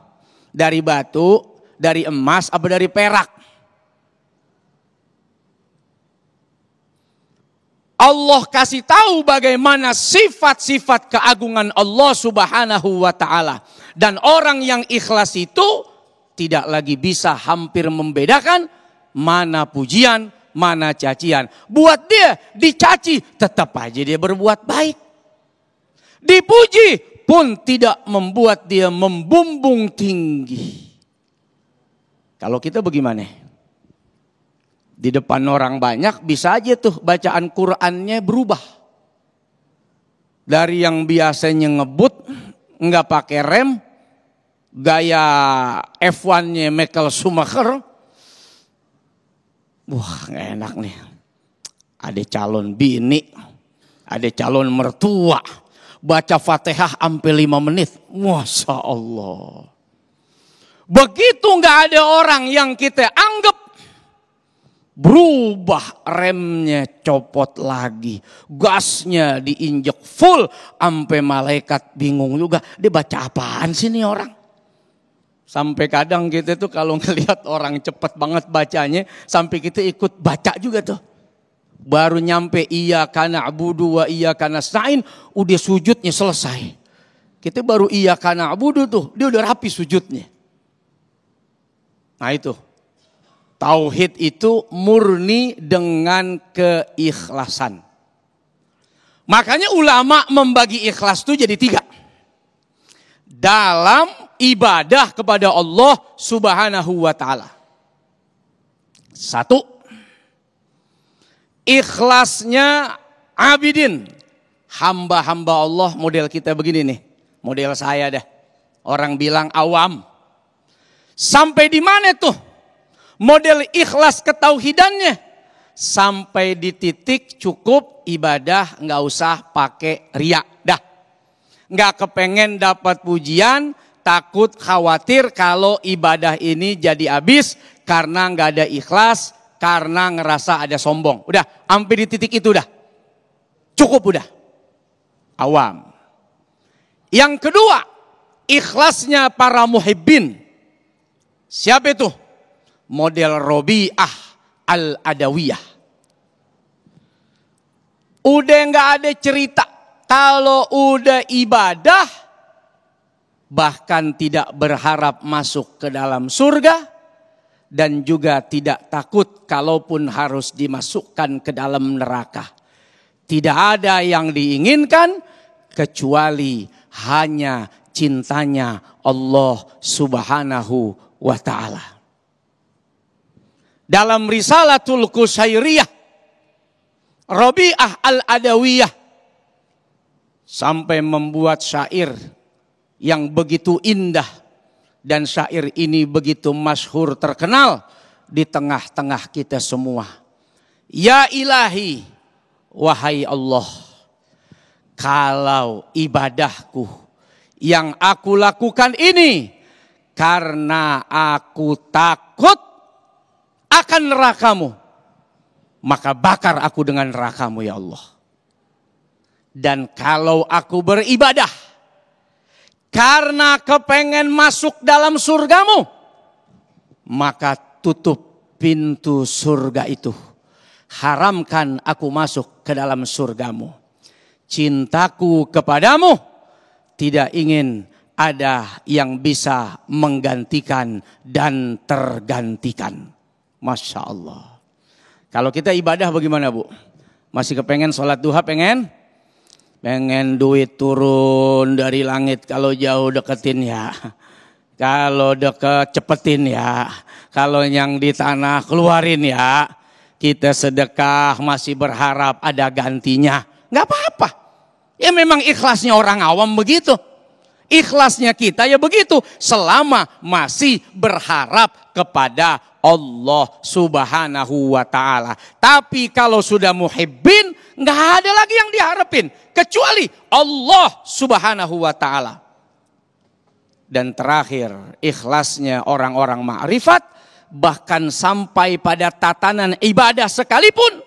Speaker 6: dari batu, dari emas, apa dari perak? Allah kasih tahu bagaimana sifat-sifat keagungan Allah Subhanahu wa Ta'ala. Dan orang yang ikhlas itu tidak lagi bisa hampir membedakan mana pujian, mana cacian. Buat dia dicaci, tetap aja dia berbuat baik. Dipuji pun tidak membuat dia membumbung tinggi. Kalau kita bagaimana? Di depan orang banyak bisa aja tuh bacaan Qur'annya berubah. Dari yang biasanya ngebut, nggak pakai rem, gaya F1-nya Michael Schumacher. Wah, gak enak nih. Ada calon bini, ada calon mertua. Baca Fatihah sampai 5 menit. Masya Allah. Begitu gak ada orang yang kita anggap, berubah, remnya copot lagi. Gasnya diinjek full. Sampai malaikat bingung juga. Dia baca apaan sih nih orang? Sampai kadang kita tuh kalau ngelihat orang cepet banget bacanya, sampai kita ikut baca juga tuh. Baru nyampe iyyaka na'budu wa iyyaka nasta'in, udah sujudnya selesai. Kita baru iyyaka na'budu tuh, dia udah rapi sujudnya. Nah itu. Tauhid itu murni dengan keikhlasan. Makanya ulama membagi ikhlas itu jadi 3. Dalam ibadah kepada Allah Subhanahu wa ta'ala. 1. Ikhlasnya abidin. Hamba-hamba Allah, model kita begini nih. Model saya dah. Orang bilang awam. Sampai di mana tuh model ikhlas ketauhidannya? Sampai di titik cukup ibadah, nggak usah pakai riya. Dah. Nggak kepengen dapat pujian, takut khawatir kalau ibadah ini jadi habis karena nggak ada ikhlas, karena ngerasa ada sombong. Udah, sampai di titik itu dah. Cukup udah. Awam. Yang kedua, ikhlasnya para muhibbin. Siapa itu? Model Robi'ah al-Adawiyah. Udah nggak ada cerita. Kalau udah ibadah, bahkan tidak berharap masuk ke dalam surga, dan juga tidak takut kalaupun harus dimasukkan ke dalam neraka. Tidak ada yang diinginkan kecuali hanya cintanya Allah Subhanahu wa ta'ala. Dalam Risalatul Qusairiyah, Robi'ah al-Adawiyah sampai membuat syair yang begitu indah, dan syair ini begitu masyhur terkenal di tengah-tengah kita semua. Ya ilahi, wahai Allah, kalau ibadahku yang aku lakukan ini karena aku takut akan nerakamu, maka bakar aku dengan nerakamu ya Allah. Dan kalau aku beribadah karena kepengen masuk dalam surgamu, maka tutup pintu surga itu. Haramkan aku masuk ke dalam surgamu. Cintaku kepadamu tidak ingin ada yang bisa menggantikan dan tergantikan. Masya Allah. Kalau kita ibadah bagaimana Bu? Masih kepengen sholat duha pengen? Pengen duit turun dari langit, kalau jauh deketin ya. Kalau deket cepetin ya. Kalau yang di tanah keluarin ya. Kita sedekah masih berharap ada gantinya. Gak apa-apa. Ya memang ikhlasnya orang awam begitu. Ikhlasnya kita ya begitu. Selama masih berharap kepada Allah Subhanahu wa ta'ala. Tapi kalau sudah muhibbin, gak ada lagi yang diharapin kecuali Allah Subhanahu wa ta'ala. Dan terakhir, ikhlasnya orang-orang ma'rifat, bahkan sampai pada tatanan ibadah sekalipun,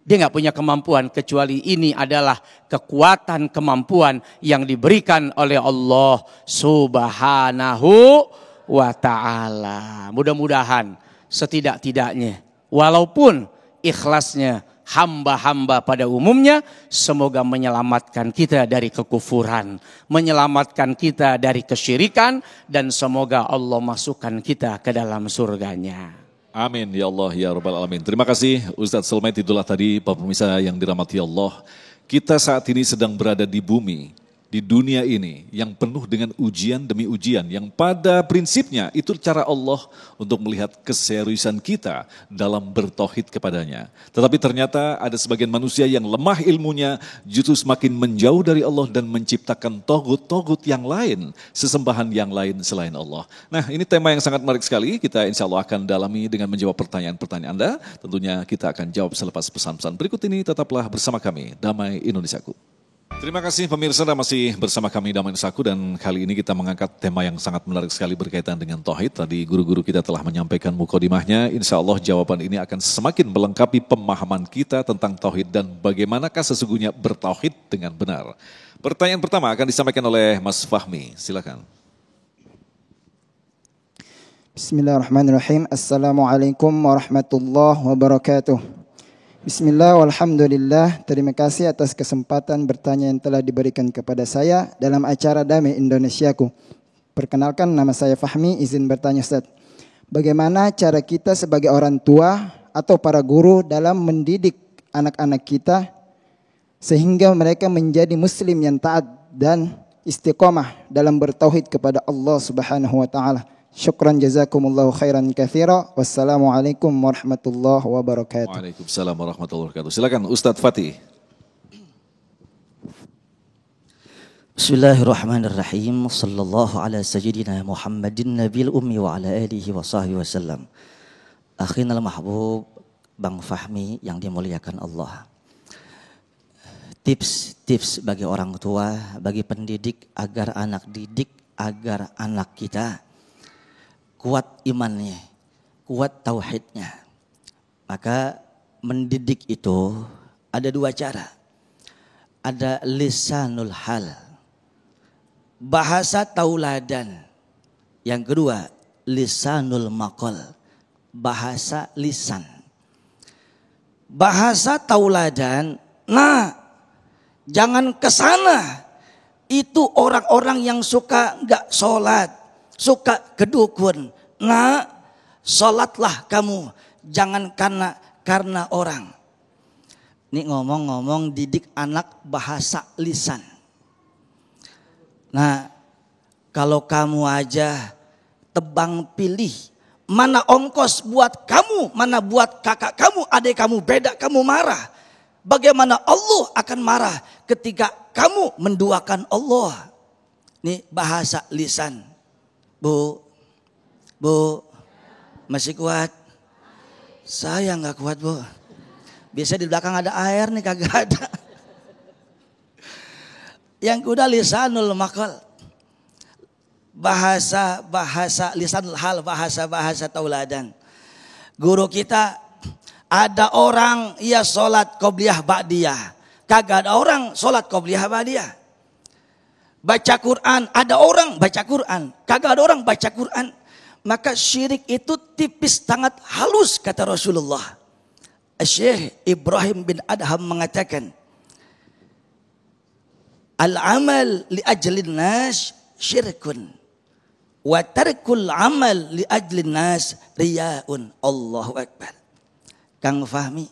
Speaker 6: dia gak punya kemampuan kecuali ini adalah kekuatan kemampuan yang diberikan oleh Allah Subhanahu wa ta'ala. Mudah-mudahan setidak-tidaknya, walaupun ikhlasnya hamba-hamba pada umumnya, semoga menyelamatkan kita dari kekufuran, menyelamatkan kita dari kesyirikan, dan semoga Allah masukkan kita ke dalam surganya.
Speaker 2: Amin ya Allah ya Rabbal Alamin. Terima kasih Ustadz Sulaiman. Itulah tadi Bapak pemirsa yang dirahmati Allah. Kita saat ini sedang berada di bumi, di dunia ini yang penuh dengan ujian demi ujian, yang pada prinsipnya itu cara Allah untuk melihat keseriusan kita dalam bertauhid kepadanya. Tetapi ternyata ada sebagian manusia yang lemah ilmunya, justru semakin menjauh dari Allah dan menciptakan togut-togut yang lain, sesembahan yang lain selain Allah. Nah, ini tema yang sangat menarik sekali. Kita insya Allah akan dalami dengan menjawab pertanyaan-pertanyaan Anda. Tentunya kita akan jawab selepas pesan-pesan berikut ini. Tetaplah bersama kami, Damai Indonesiaku. Terima kasih pemirsa, masih bersama kami Damai Indonesiaku, dan kali ini kita mengangkat tema yang sangat menarik sekali berkaitan dengan tauhid. Tadi guru-guru kita telah menyampaikan mukadimahnya. Insya Allah jawaban ini akan semakin melengkapi pemahaman kita tentang tauhid dan bagaimanakah sesungguhnya bertauhid dengan benar. Pertanyaan pertama akan disampaikan oleh Mas Fahmi. Silakan.
Speaker 7: Bismillahirrahmanirrahim. Assalamualaikum warahmatullahi wabarakatuh. Bismillah, walhamdulillah. Terima kasih atas kesempatan bertanya yang telah diberikan kepada saya dalam acara Damai Indonesiaku. Perkenalkan, nama saya Fahmi, izin bertanya Ustaz. Bagaimana cara kita sebagai orang tua atau para guru dalam mendidik anak-anak kita sehingga mereka menjadi muslim yang taat dan istiqomah dalam bertauhid kepada Allah Subhanahu wa taala. Syukran jazakumullahu khairan katsira. Wassalamualaikum warahmatullahi wabarakatuh.
Speaker 2: Waalaikumsalam warahmatullahi wabarakatuh. Silakan Ustadz Fatih.
Speaker 3: Bismillahirrahmanirrahim. Sallallahu ala sayyidina Muhammadin nabil ummi wa ala alihi wa sahbihi wasallam. Akhinal mahbub Bang Fahmi yang dimuliakan Allah. Tips bagi orang tua, bagi pendidik agar anak didik, agar anak kita kuat imannya, kuat tauhidnya. Maka mendidik itu ada dua cara. Ada lisanul hal, bahasa tauladan. Yang kedua, lisanul maqal, bahasa lisan. Bahasa tauladan, jangan kesana. Itu orang-orang yang suka gak sholat, suka kedukun. Sholatlah kamu, jangan karena orang. Ini ngomong-ngomong didik anak bahasa lisan. Kalau kamu aja tebang pilih, mana ongkos buat kamu, mana buat kakak kamu, adik kamu, beda kamu marah. Bagaimana Allah akan marah ketika kamu menduakan Allah. Ini bahasa lisan. Bu, masih kuat? Saya nggak kuat, Bu. Biasa di belakang ada air nih, kagak ada. Yang kedua lisanul maqal, bahasa lisanul hal, bahasa tauladan. Guru kita, ada orang ia sholat qobliyah ba'diyah, kagak ada orang sholat qobliyah ba'diyah. Baca Quran, ada orang baca Quran, kagak ada orang baca Quran. Maka syirik itu tipis, sangat halus, kata Rasulullah. Syekh Ibrahim bin Adham mengatakan, al-amal li ajlin nas syirkun, wa tarkul amal li ajlin nas riyaun. Allahu Akbar. Kang Fahmi,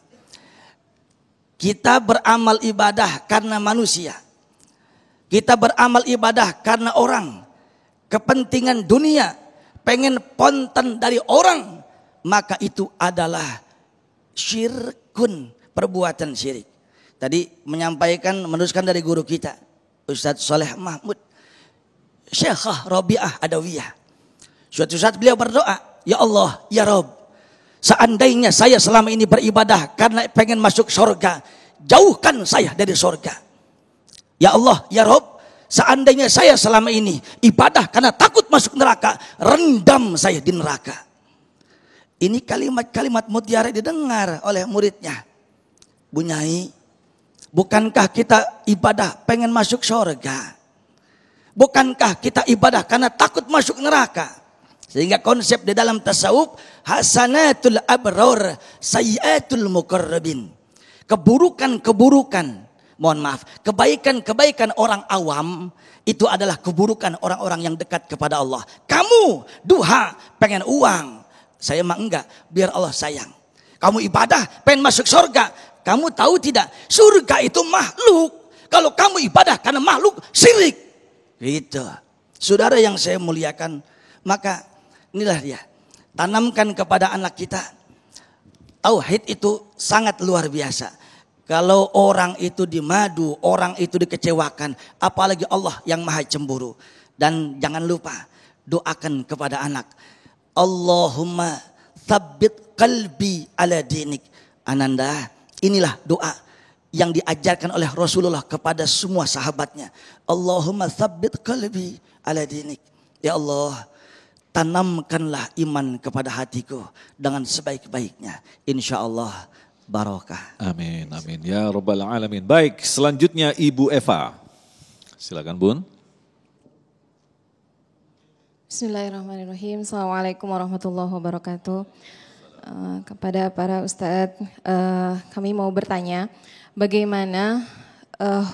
Speaker 3: kita beramal ibadah karena manusia. Kita beramal ibadah karena orang. Kepentingan dunia, pengen ponten dari orang, maka itu adalah syirkun, perbuatan syirik. Tadi menyampaikan, meneruskan dari guru kita, Ustadz Saleh Mahmud, Syekhah Rabi'ah Adawiyah. Suatu saat beliau berdoa, ya Allah, ya Rabb, seandainya saya selama ini beribadah karena pengen masuk surga, jauhkan saya dari surga. Ya Allah, ya Rabb, seandainya saya selama ini ibadah karena takut masuk neraka, rendam saya di neraka. Ini kalimat-kalimat mutiara didengar oleh muridnya. Bu Nyai, bukankah kita ibadah pengen masuk surga? Bukankah kita ibadah karena takut masuk neraka? Sehingga konsep di dalam tasawuf, hasanatul abror, sayyatul muqarrabin. Keburukan-keburukan, mohon maaf, kebaikan-kebaikan orang awam itu adalah keburukan orang-orang yang dekat kepada Allah. Kamu duha pengen uang, saya mah enggak, biar Allah sayang. Kamu ibadah pengen masuk surga, kamu tahu tidak, surga itu makhluk. Kalau kamu ibadah karena makhluk, syirik. Gitu. Saudara yang saya muliakan, maka inilah dia, tanamkan kepada anak kita. Tauhid itu sangat luar biasa. Kalau orang itu dimadu, orang itu dikecewakan, apalagi Allah yang maha cemburu. Dan jangan lupa, doakan kepada anak, Allahumma tsabbit qalbi ala dinik. Ananda, inilah doa yang diajarkan oleh Rasulullah kepada semua sahabatnya. Allahumma tsabbit qalbi ala dinik. Ya Allah, tanamkanlah iman kepada hatiku dengan sebaik-baiknya. Insyaallah barokah.
Speaker 2: Amin, amin. Ya Rabbal Alamin. Baik, selanjutnya Ibu Eva. Silakan Bun.
Speaker 8: Bismillahirrahmanirrahim. Assalamualaikum warahmatullahi wabarakatuh. kepada para ustadz, kami mau bertanya bagaimana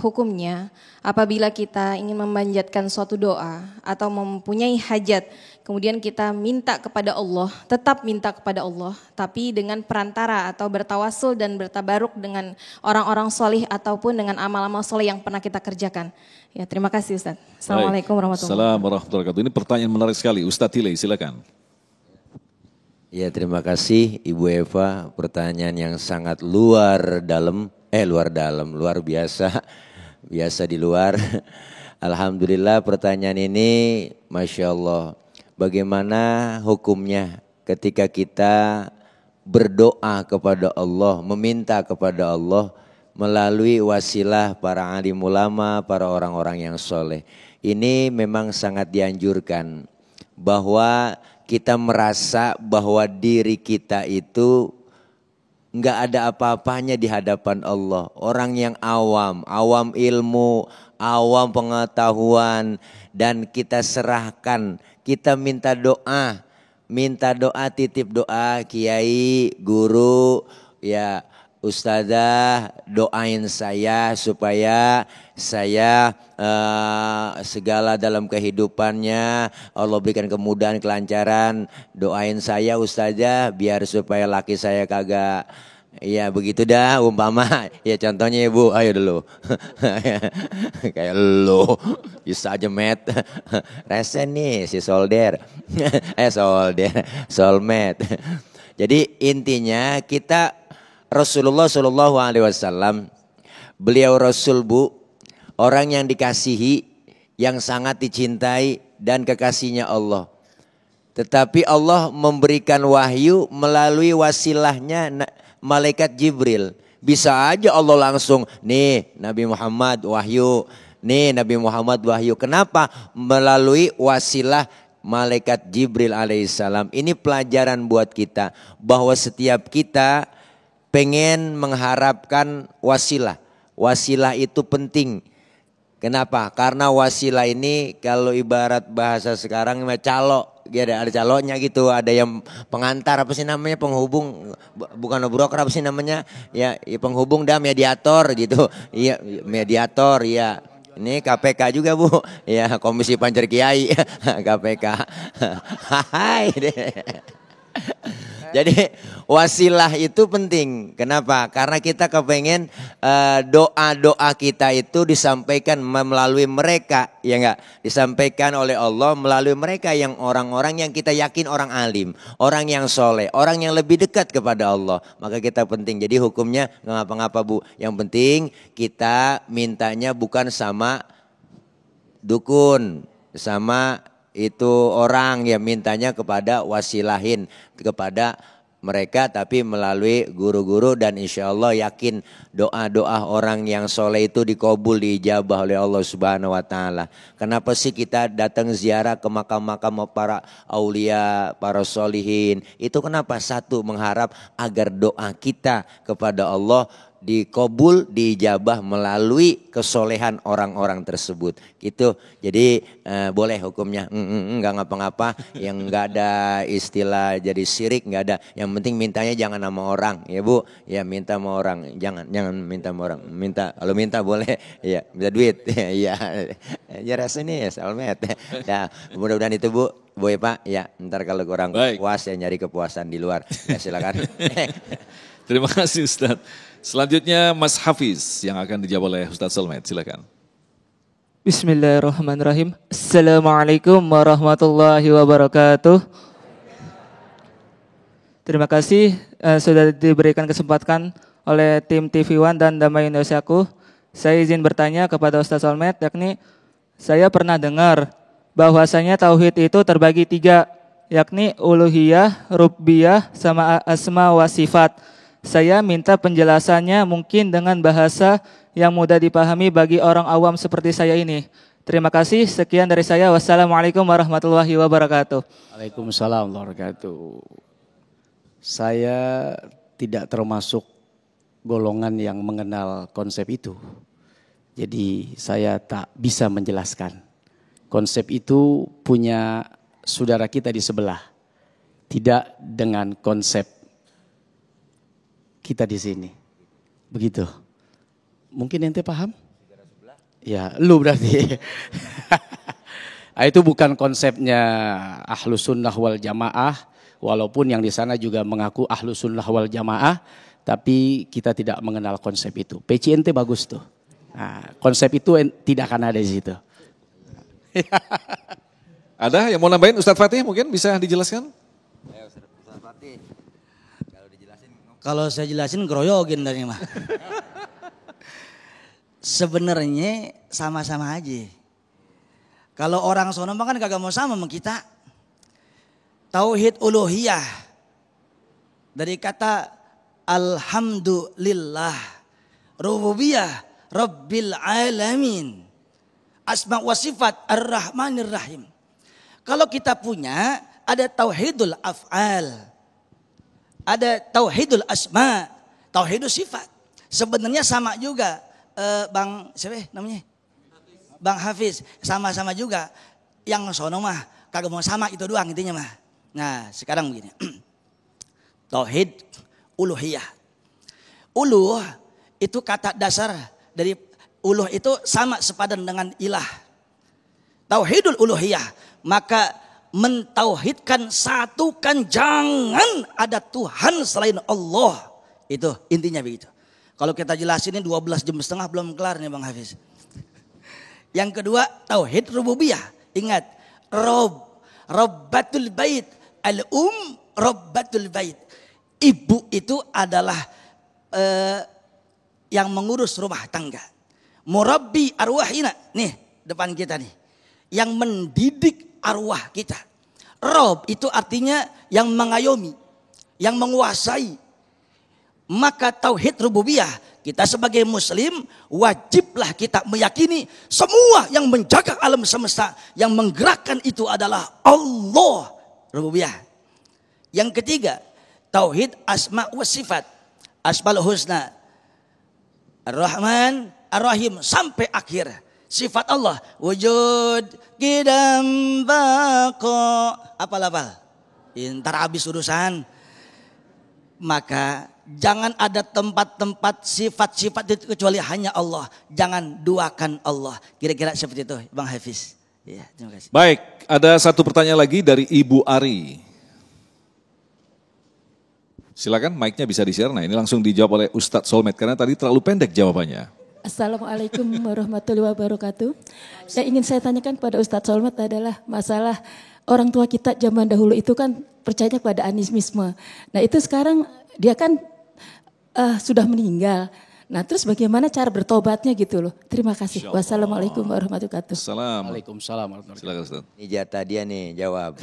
Speaker 8: hukumnya apabila kita ingin memanjatkan suatu doa atau mempunyai hajat, kemudian kita minta kepada Allah, tetap minta kepada Allah, tapi dengan perantara atau bertawasul dan bertabaruk dengan orang-orang solih ataupun dengan amal-amal solih yang pernah kita kerjakan. Ya, terima kasih Ustaz. Assalamualaikum warahmatullahi wabarakatuh.
Speaker 2: Assalamualaikum warahmatullahi wabarakatuh. Ini pertanyaan menarik sekali. Ustaz Tile, silakan.
Speaker 4: Ya, terima kasih Ibu Eva, pertanyaan yang sangat luar biasa, biasa di luar. Alhamdulillah pertanyaan ini, Masya Allah, bagaimana hukumnya ketika kita berdoa kepada Allah, meminta kepada Allah melalui wasilah para alim ulama, para orang-orang yang soleh. Ini memang sangat dianjurkan bahwa kita merasa bahwa diri kita itu enggak ada apa-apanya di hadapan Allah. Orang yang awam ilmu, awam pengetahuan, dan kita serahkan, kita minta doa, titip doa, kiai, guru, ya ustazah, doain saya supaya saya segala dalam kehidupannya Allah berikan kemudahan, kelancaran. Doain saya ustazah biar supaya laki saya kagak, ya begitu dah umpama. Ya contohnya ibu, ayo dulu. Kayak lo bisa aja met. Resen nih si solder. Soulmate. Jadi intinya kita Rasulullah SAW, beliau Rasul Bu, orang yang dikasihi, yang sangat dicintai dan kekasihnya Allah. Tetapi Allah memberikan wahyu melalui wasilahnya malaikat Jibril. Bisa aja Allah langsung, nih Nabi Muhammad wahyu, Kenapa? Melalui wasilah malaikat Jibril alaihissalam. Ini pelajaran buat kita bahwa setiap kita pengen mengharapkan wasilah. Wasilah itu penting. Kenapa? Karena wasilah ini kalau ibarat bahasa sekarang calo. Ada calonnya gitu, ada yang pengantar, apa sih namanya, penghubung, bukan broker, apa sih namanya, ya penghubung dah, mediator gitu. Iya, mediator ya. Ini KPK juga Bu, ya Komisi Pancer Kiai, KPK. Hai deh. Jadi wasilah itu penting. Kenapa? Karena kita kepengen doa-doa kita itu disampaikan melalui mereka, ya enggak? Disampaikan oleh Allah melalui mereka yang orang-orang yang kita yakin orang alim, orang yang soleh, orang yang lebih dekat kepada Allah. Maka kita penting. Jadi hukumnya nggak ngapa-ngapa Bu. Yang penting kita mintanya bukan sama dukun, sama itu orang yang mintanya kepada wasilahin, kepada mereka, tapi melalui guru-guru, dan insya Allah yakin doa-doa orang yang soleh itu dikabul, diijabah oleh Allah Subhanahu Wa Taala. Kenapa sih kita datang ziarah ke makam-makam para aulia, para solihin? Itu kenapa? Satu, mengharap agar doa kita kepada Allah dikabul, diijabah melalui kesolehan orang-orang tersebut. Gitu. Jadi boleh hukumnya. Enggak ngapa-ngapa, yang enggak ada istilah jadi syirik, enggak ada. Yang penting mintanya jangan sama orang, ya Bu. Ya minta sama orang, jangan minta sama orang. Minta, kalau minta boleh, ya minta duit. Ya. Ya rasanya ya soulmate. Ya, mudah-mudahan itu Bu. Boleh Pak, ya ntar kalau kurang puas ya nyari kepuasan di luar. Ya silakan.
Speaker 2: Terima kasih Ustaz. Selanjutnya Mas Hafiz yang akan dijawab oleh Ustaz Soulmate, silakan.
Speaker 9: Bismillahirrahmanirrahim. Assalamualaikum warahmatullahi wabarakatuh. Terima kasih sudah diberikan kesempatan oleh tim TV One dan Damai Indonesiaku. Saya izin bertanya kepada Ustaz Soulmate, yakni saya pernah dengar bahwasanya tauhid itu terbagi 3, yakni uluhiyah, rububiyah, sama asma wa sifat. Saya minta penjelasannya mungkin dengan bahasa yang mudah dipahami bagi orang awam seperti saya ini. Terima kasih, sekian dari saya. Wassalamualaikum warahmatullahi wabarakatuh.
Speaker 6: Waalaikumsalam warahmatullahi wabarakatuh. Saya tidak termasuk golongan yang mengenal konsep itu. Jadi saya tak bisa menjelaskan. Konsep itu punya saudara kita di sebelah. Tidak dengan konsep kita di sini. Begitu. Mungkin ente paham? Ya, lu berarti. Itu bukan konsepnya Ahlus Sunnah wal Jamaah, walaupun yang di sana juga mengaku Ahlus Sunnah wal Jamaah, tapi kita tidak mengenal konsep itu. PCNT bagus tuh. Nah, konsep itu tidak akan ada di situ.
Speaker 2: Ada yang mau nambahin? Ustadz Fatih mungkin bisa dijelaskan?
Speaker 3: Ustadz Fatih, kalau saya jelasin geroyogin dari mah. Sebenarnya sama-sama aja. Kalau orang sono kan kagak mau sama kita. Tauhid uluhiyah dari kata alhamdulillah, rububiyah rabbil alamin, asma wa sifat ar-rahmanir rahim. Kalau kita punya ada tauhidul af'al, ada tauhidul asma, tauhidul sifat. Sebenarnya sama juga. Bang siapa namanya? Bang Hafiz, sama-sama juga. Yang sono mah kagak mau sama, itu doang intinya mah. Nah, sekarang begini. Tauhid uluhiyah. Uluh itu kata dasar dari uluh itu sama sepadan dengan ilah. Tauhidul uluhiyah, maka mentauhidkan, satukan, jangan ada Tuhan selain Allah. Itu intinya begitu. Kalau kita jelasin ini 12 jam setengah belum kelar nih Bang Hafiz. Yang kedua, tauhid rububiyah. Ingat, Rabbatul Bait, Rabbatul Bait. Ibu itu adalah yang mengurus rumah tangga. Murabbi arwahina, nih depan kita nih. Yang mendidik arwah kita. Rob itu artinya yang mengayomi, yang menguasai. Maka tauhid rububiyah, kita sebagai muslim wajiblah kita meyakini semua yang menjaga alam semesta, yang menggerakkan itu adalah Allah, rububiyah. Yang ketiga, tauhid asma wa sifat, asmaul husna, ar-Rahman, ar-Rahim sampai akhir. Sifat Allah, wujud, qidam, baqa, apal-apal. Ntar habis urusan. Maka jangan ada tempat-tempat sifat-sifat itu kecuali hanya Allah. Jangan duakan Allah. Kira-kira seperti itu Bang Hafiz. Ya, terima kasih.
Speaker 2: Baik, ada satu pertanyaan lagi dari Ibu Ari. Silakan mic-nya bisa di-share. Nah, ini langsung dijawab oleh Ustadz Solmed karena tadi terlalu pendek jawabannya.
Speaker 10: Assalamualaikum warahmatullahi wabarakatuh. Yang ingin saya tanyakan kepada Ustadz Solmed adalah masalah orang tua kita zaman dahulu itu kan percaya pada animisme. Nah itu sekarang dia kan sudah meninggal. Nah terus bagaimana cara bertobatnya gitu loh. Terima kasih. Wassalamualaikum warahmatullahi wabarakatuh.
Speaker 6: Waalaikumsalam warahmatullahi
Speaker 2: Silakan Ustaz.
Speaker 4: Ini jatah dia nih jawab.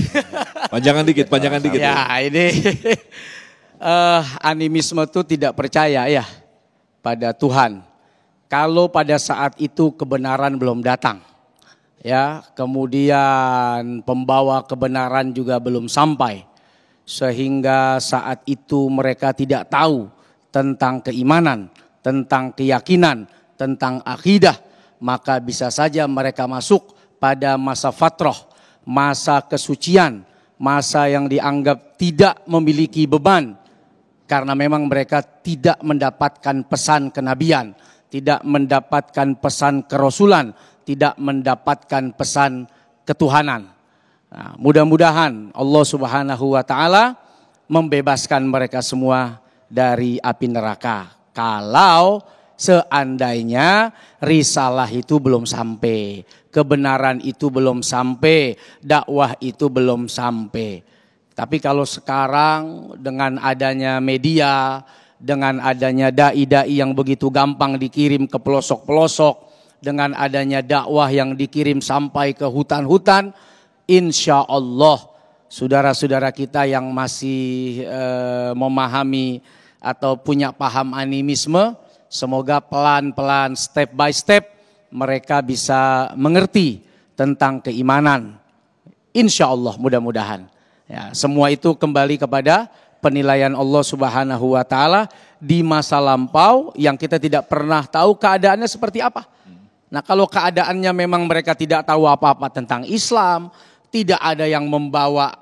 Speaker 2: Panjangan dikit.
Speaker 6: Ya ini animisme itu tidak percaya ya pada Tuhan. Kalau pada saat itu kebenaran belum datang. Ya, kemudian pembawa kebenaran juga belum sampai. Sehingga saat itu mereka tidak tahu tentang keimanan, tentang keyakinan, tentang akidah. Maka bisa saja mereka masuk pada masa fatrah, masa kesucian, masa yang dianggap tidak memiliki beban. Karena memang mereka tidak mendapatkan pesan kenabian, tidak mendapatkan pesan kerasulan, tidak mendapatkan pesan ketuhanan. Nah, mudah-mudahan Allah Subhanahu wa taala membebaskan mereka semua dari api neraka. Kalau seandainya risalah itu belum sampai, kebenaran itu belum sampai, dakwah itu belum sampai. Tapi kalau sekarang dengan adanya media, dengan adanya dai-dai yang begitu gampang dikirim ke pelosok-pelosok, dengan adanya dakwah yang dikirim sampai ke hutan-hutan, insya Allah saudara-saudara kita yang masih memahami atau punya paham animisme, semoga pelan-pelan, step by step mereka bisa mengerti tentang keimanan. Insya Allah mudah-mudahan. Ya, semua itu kembali kepada penilaian Allah Subhanahu wa taala di masa lampau yang kita tidak pernah tahu keadaannya seperti apa. Nah kalau keadaannya memang mereka tidak tahu apa-apa tentang Islam, tidak ada yang membawa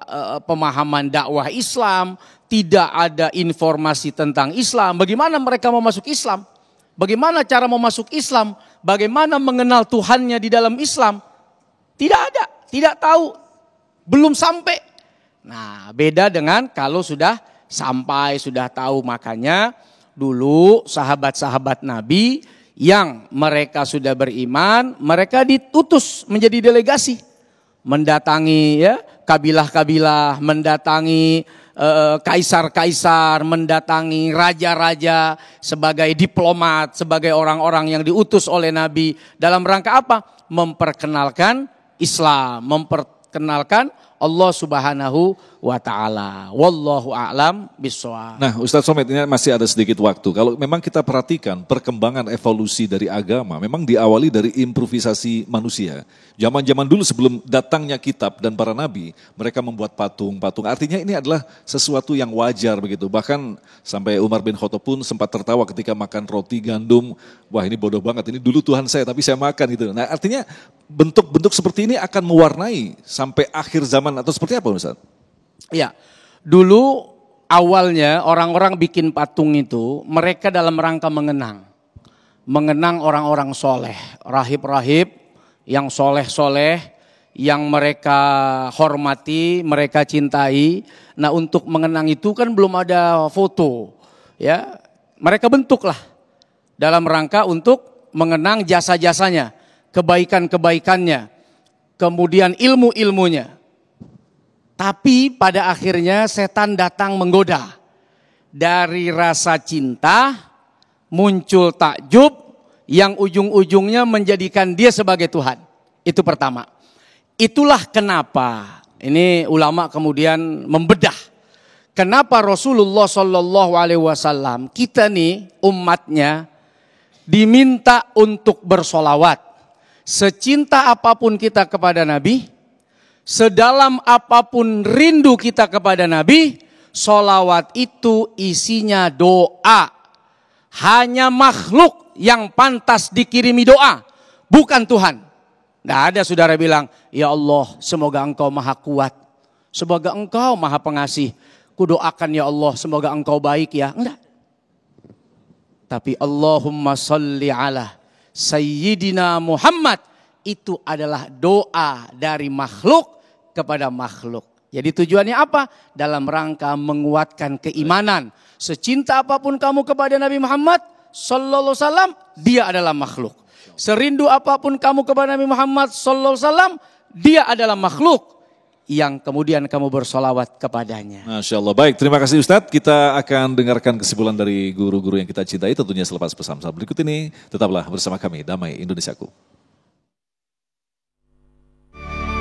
Speaker 6: pemahaman dakwah Islam, tidak ada informasi tentang Islam. Bagaimana mereka mau masuk Islam? Bagaimana cara mau masuk Islam? Bagaimana mengenal Tuhannya di dalam Islam? Tidak ada, tidak tahu, belum sampai. Nah, beda dengan kalau sudah sampai, sudah tahu. Makanya dulu sahabat-sahabat Nabi yang mereka sudah beriman, mereka diutus menjadi delegasi, mendatangi ya kabilah-kabilah, mendatangi kaisar-kaisar, mendatangi raja-raja sebagai diplomat, sebagai orang-orang yang diutus oleh Nabi dalam rangka apa? Memperkenalkan Islam, memperkenalkan Allah Subhanahu wa ta'ala. Wallahu a'lam bishawab.
Speaker 2: Nah, Ustadz Somad, ini masih ada sedikit waktu. Kalau memang kita perhatikan perkembangan evolusi dari agama, memang diawali dari improvisasi manusia. Zaman-zaman dulu sebelum datangnya kitab dan para nabi, mereka membuat patung-patung. Artinya ini adalah sesuatu yang wajar begitu. Bahkan sampai Umar bin Khattab pun sempat tertawa ketika makan roti gandum. Wah, ini bodoh banget, ini dulu Tuhan saya tapi saya makan gitu. Nah, artinya bentuk-bentuk seperti ini akan mewarnai sampai akhir zaman atau seperti apa, Ustaz?
Speaker 6: Ya, dulu awalnya orang-orang bikin patung itu mereka dalam rangka mengenang orang-orang soleh, rahib-rahib yang soleh-soleh, yang mereka hormati, mereka cintai. Nah, untuk mengenang itu kan belum ada foto, ya mereka bentuklah dalam rangka untuk mengenang jasa-jasanya, kebaikan-kebaikannya, kemudian ilmu-ilmunya. Tapi pada akhirnya setan datang menggoda. Dari rasa cinta muncul takjub yang ujung-ujungnya menjadikan dia sebagai Tuhan. Itu pertama. Itulah kenapa ini ulama kemudian membedah. Kenapa Rasulullah SAW kita nih umatnya diminta untuk bersolawat. Secinta apapun kita kepada Nabi, sedalam apapun rindu kita kepada Nabi, solawat itu isinya doa. Hanya makhluk yang pantas dikirimi doa, bukan Tuhan. Tidak ada saudara bilang, ya Allah semoga engkau maha kuat, semoga engkau maha pengasih, kudoakan ya Allah semoga engkau baik ya. Enggak. Tapi Allahumma salli ala Sayyidina Muhammad, itu adalah doa dari makhluk kepada makhluk. Jadi tujuannya apa? Dalam rangka menguatkan keimanan. Secinta apapun kamu kepada Nabi Muhammad sallallahu alaihi wasallam, dia adalah makhluk. Serindu apapun kamu kepada Nabi Muhammad sallallahu alaihi wasallam, dia adalah makhluk yang kemudian kamu bersolawat kepadanya.
Speaker 2: Masya Allah. Baik, terima kasih Ustadz. Kita akan dengarkan kesimpulan dari guru-guru yang kita cintai tentunya selepas pesan-pesan berikut ini. Tetaplah bersama kami, Damai Indonesiaku.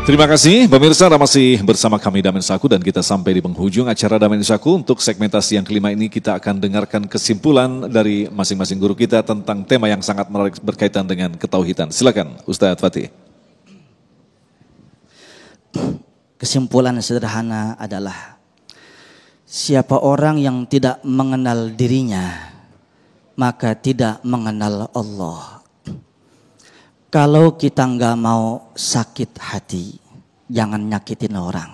Speaker 2: Terima kasih pemirsa, masih bersama kami Damai Indonesiaku dan kita sampai di penghujung acara Damai Indonesiaku. Untuk segmentasi yang kelima ini kita akan dengarkan kesimpulan dari masing-masing guru kita tentang tema yang sangat menarik berkaitan dengan ketauhidan. Silakan Ustadz Fatih.
Speaker 3: Kesimpulan sederhana adalah siapa orang yang tidak mengenal dirinya maka tidak mengenal Allah. Kalau kita nggak mau sakit hati, jangan nyakitin orang.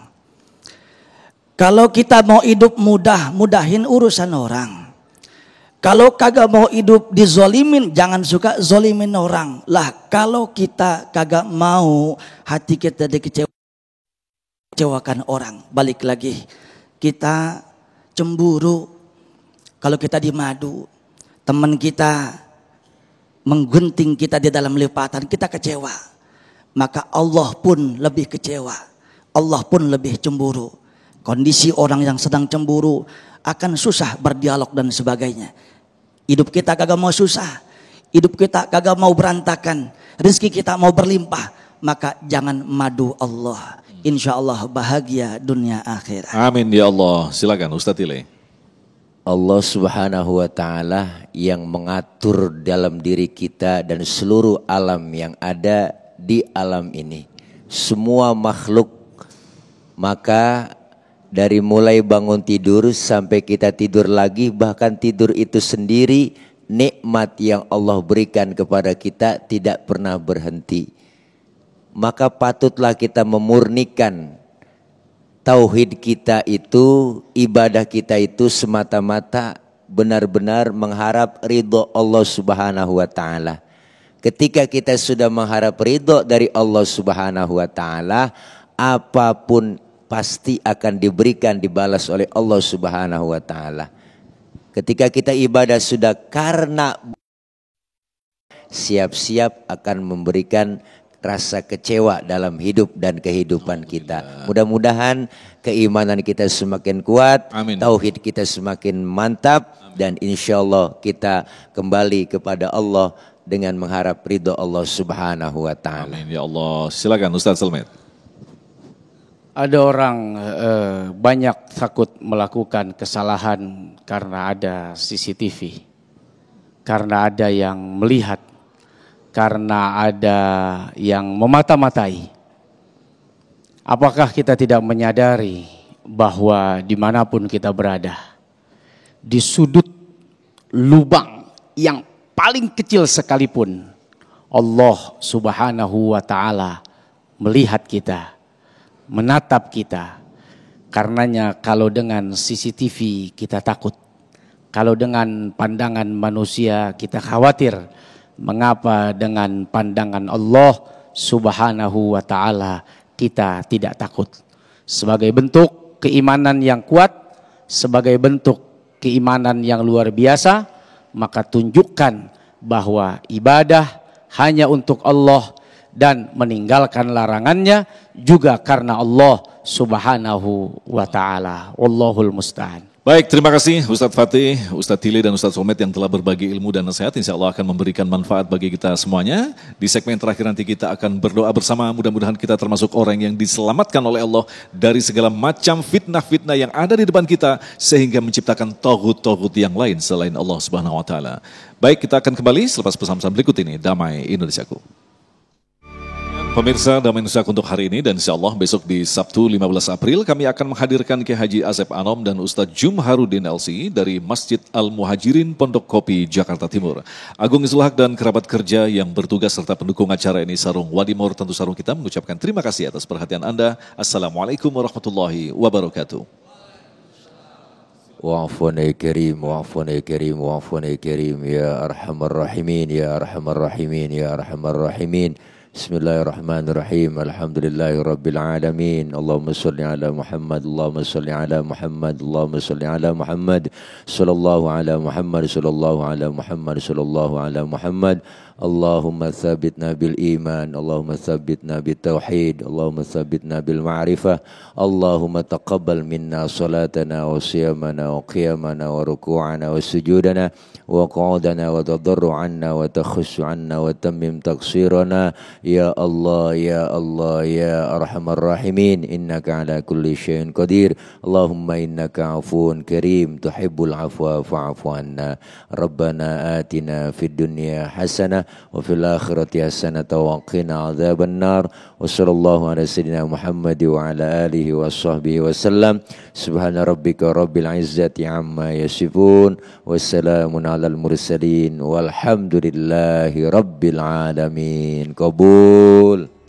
Speaker 3: Kalau kita mau hidup mudah, mudahin urusan orang. Kalau kagak mau hidup dizolimin, jangan suka zolimin orang. Lah kalau kita kagak mau hati kita dikecewakan orang, balik lagi kita cemburu. Kalau kita dimadu, teman kita menggunting kita di dalam lipatan, kita kecewa. Maka Allah pun lebih kecewa, Allah pun lebih cemburu. Kondisi orang yang sedang cemburu akan susah berdialog dan sebagainya. Hidup kita kagak mau susah, hidup kita kagak mau berantakan, rezeki kita mau berlimpah, maka jangan madu Allah. Insya Allah bahagia dunia akhirat.
Speaker 2: Amin ya Allah. Silakan Ustadz Ile.
Speaker 4: Allah Subhanahu wa ta'ala yang mengatur dalam diri kita dan seluruh alam yang ada di alam ini. Semua makhluk, maka dari mulai bangun tidur sampai kita tidur lagi, bahkan tidur itu sendiri nikmat yang Allah berikan kepada kita tidak pernah berhenti. maka patutlah kita memurnikan tauhid kita itu, ibadah kita itu semata-mata benar-benar mengharap ridho Allah Subhanahu wa taala. Ketika kita sudah mengharap ridho dari Allah Subhanahu wa taala, apapun pasti akan diberikan, dibalas oleh Allah Subhanahu wa taala. Ketika kita ibadah sudah karena siap-siap akan memberikan rasa kecewa dalam hidup dan kehidupan kita. Mudah-mudahan keimanan kita semakin kuat,
Speaker 2: Amin.
Speaker 4: Tauhid kita semakin mantap, dan insya Allah kita kembali kepada Allah dengan mengharap ridho Allah Subhanahu wa taala.
Speaker 2: Amin ya Allah. Silakan Ustaz Solmed.
Speaker 6: Ada orang banyak takut melakukan kesalahan karena ada CCTV, karena ada yang melihat, karena ada yang memata-matai. Apakah kita tidak menyadari bahwa dimanapun kita berada, di sudut lubang yang paling kecil sekalipun, Allah Subhanahu wa taala melihat kita, menatap kita. Karenanya kalau dengan CCTV kita takut, kalau dengan pandangan manusia kita khawatir, mengapa dengan pandangan Allah Subhanahu wa taala kita tidak takut? Sebagai bentuk keimanan yang kuat, sebagai bentuk keimanan yang luar biasa, maka tunjukkan bahwa ibadah hanya untuk Allah dan meninggalkan larangannya juga karena Allah Subhanahu wa taala. Wallahul musta'an.
Speaker 2: Baik, terima kasih Ustadz Fatih, Ustadz Tili dan Ustadz Solmed yang telah berbagi ilmu dan nasihat. Insya Allah akan memberikan manfaat bagi kita semuanya. Di segmen terakhir nanti kita akan berdoa bersama. Mudah-mudahan kita termasuk orang yang diselamatkan oleh Allah dari segala macam fitnah-fitnah yang ada di depan kita, sehingga menciptakan togut-togut yang lain selain Allah Subhanahu wa taala. Baik, kita akan kembali selepas pesan-pesan berikut ini. Damai Indonesiaku. Pemirsa Damai Indonesia untuk hari ini, dan insya Allah besok di Sabtu 15 April kami akan menghadirkan Kiai Haji Asep Anom dan Ustadz Jumharudin LC dari Masjid Al-Muhajirin Pondok Kopi, Jakarta Timur. Agung Izul Haq dan kerabat kerja yang bertugas serta pendukung acara ini, Sarung Wadimor, tentu Sarung kita mengucapkan terima kasih atas perhatian Anda. Assalamualaikum warahmatullahi wabarakatuh.
Speaker 4: Wa'afun ya karim, wa'afun ya karim, wa'afun ya karim, ya arhamar rahimin, ya arhamar rahimin, ya arhamar rahimin. Bismillahirrahmanirrahim. Alhamdulillahi rabbil alamin. Allahumma salli ala Muhammad, Allahumma salli ala Muhammad, Allahumma salli ala Muhammad, sallallahu ala Muhammad, sallallahu ala Muhammad, sallallahu ala Muhammad. Allahumma thabitna bil iman, Allahumma thabitna bil tauhid, Allahumma thabitna bil ma'rifah. Allahumma taqabbal minna salatana wa siyamana wa qiyamana wa ruku'ana wa sujudana wa qu'udana wa tadarru'anna wa takhussu 'anna wa tammim taqsirana. Ya Allah, ya Allah, ya arhamar rahimin, innaka ala kulli syai'in qadir. Allahumma innaka afuwun karim, tuhibbul afwa fa'fu anna. Rabbana atina fid dunya hasanah wa fil akhirati hasanah wa qina adzaban nar. Wa sallallahu ala sayyidina Muhammad wa ala alihi wa sahbihi wa sallam. Subhana rabbika rabbil izzati amma yasifun, wassalamun alal mursalin, walhamdulillahi rabbil alamin. Qabul.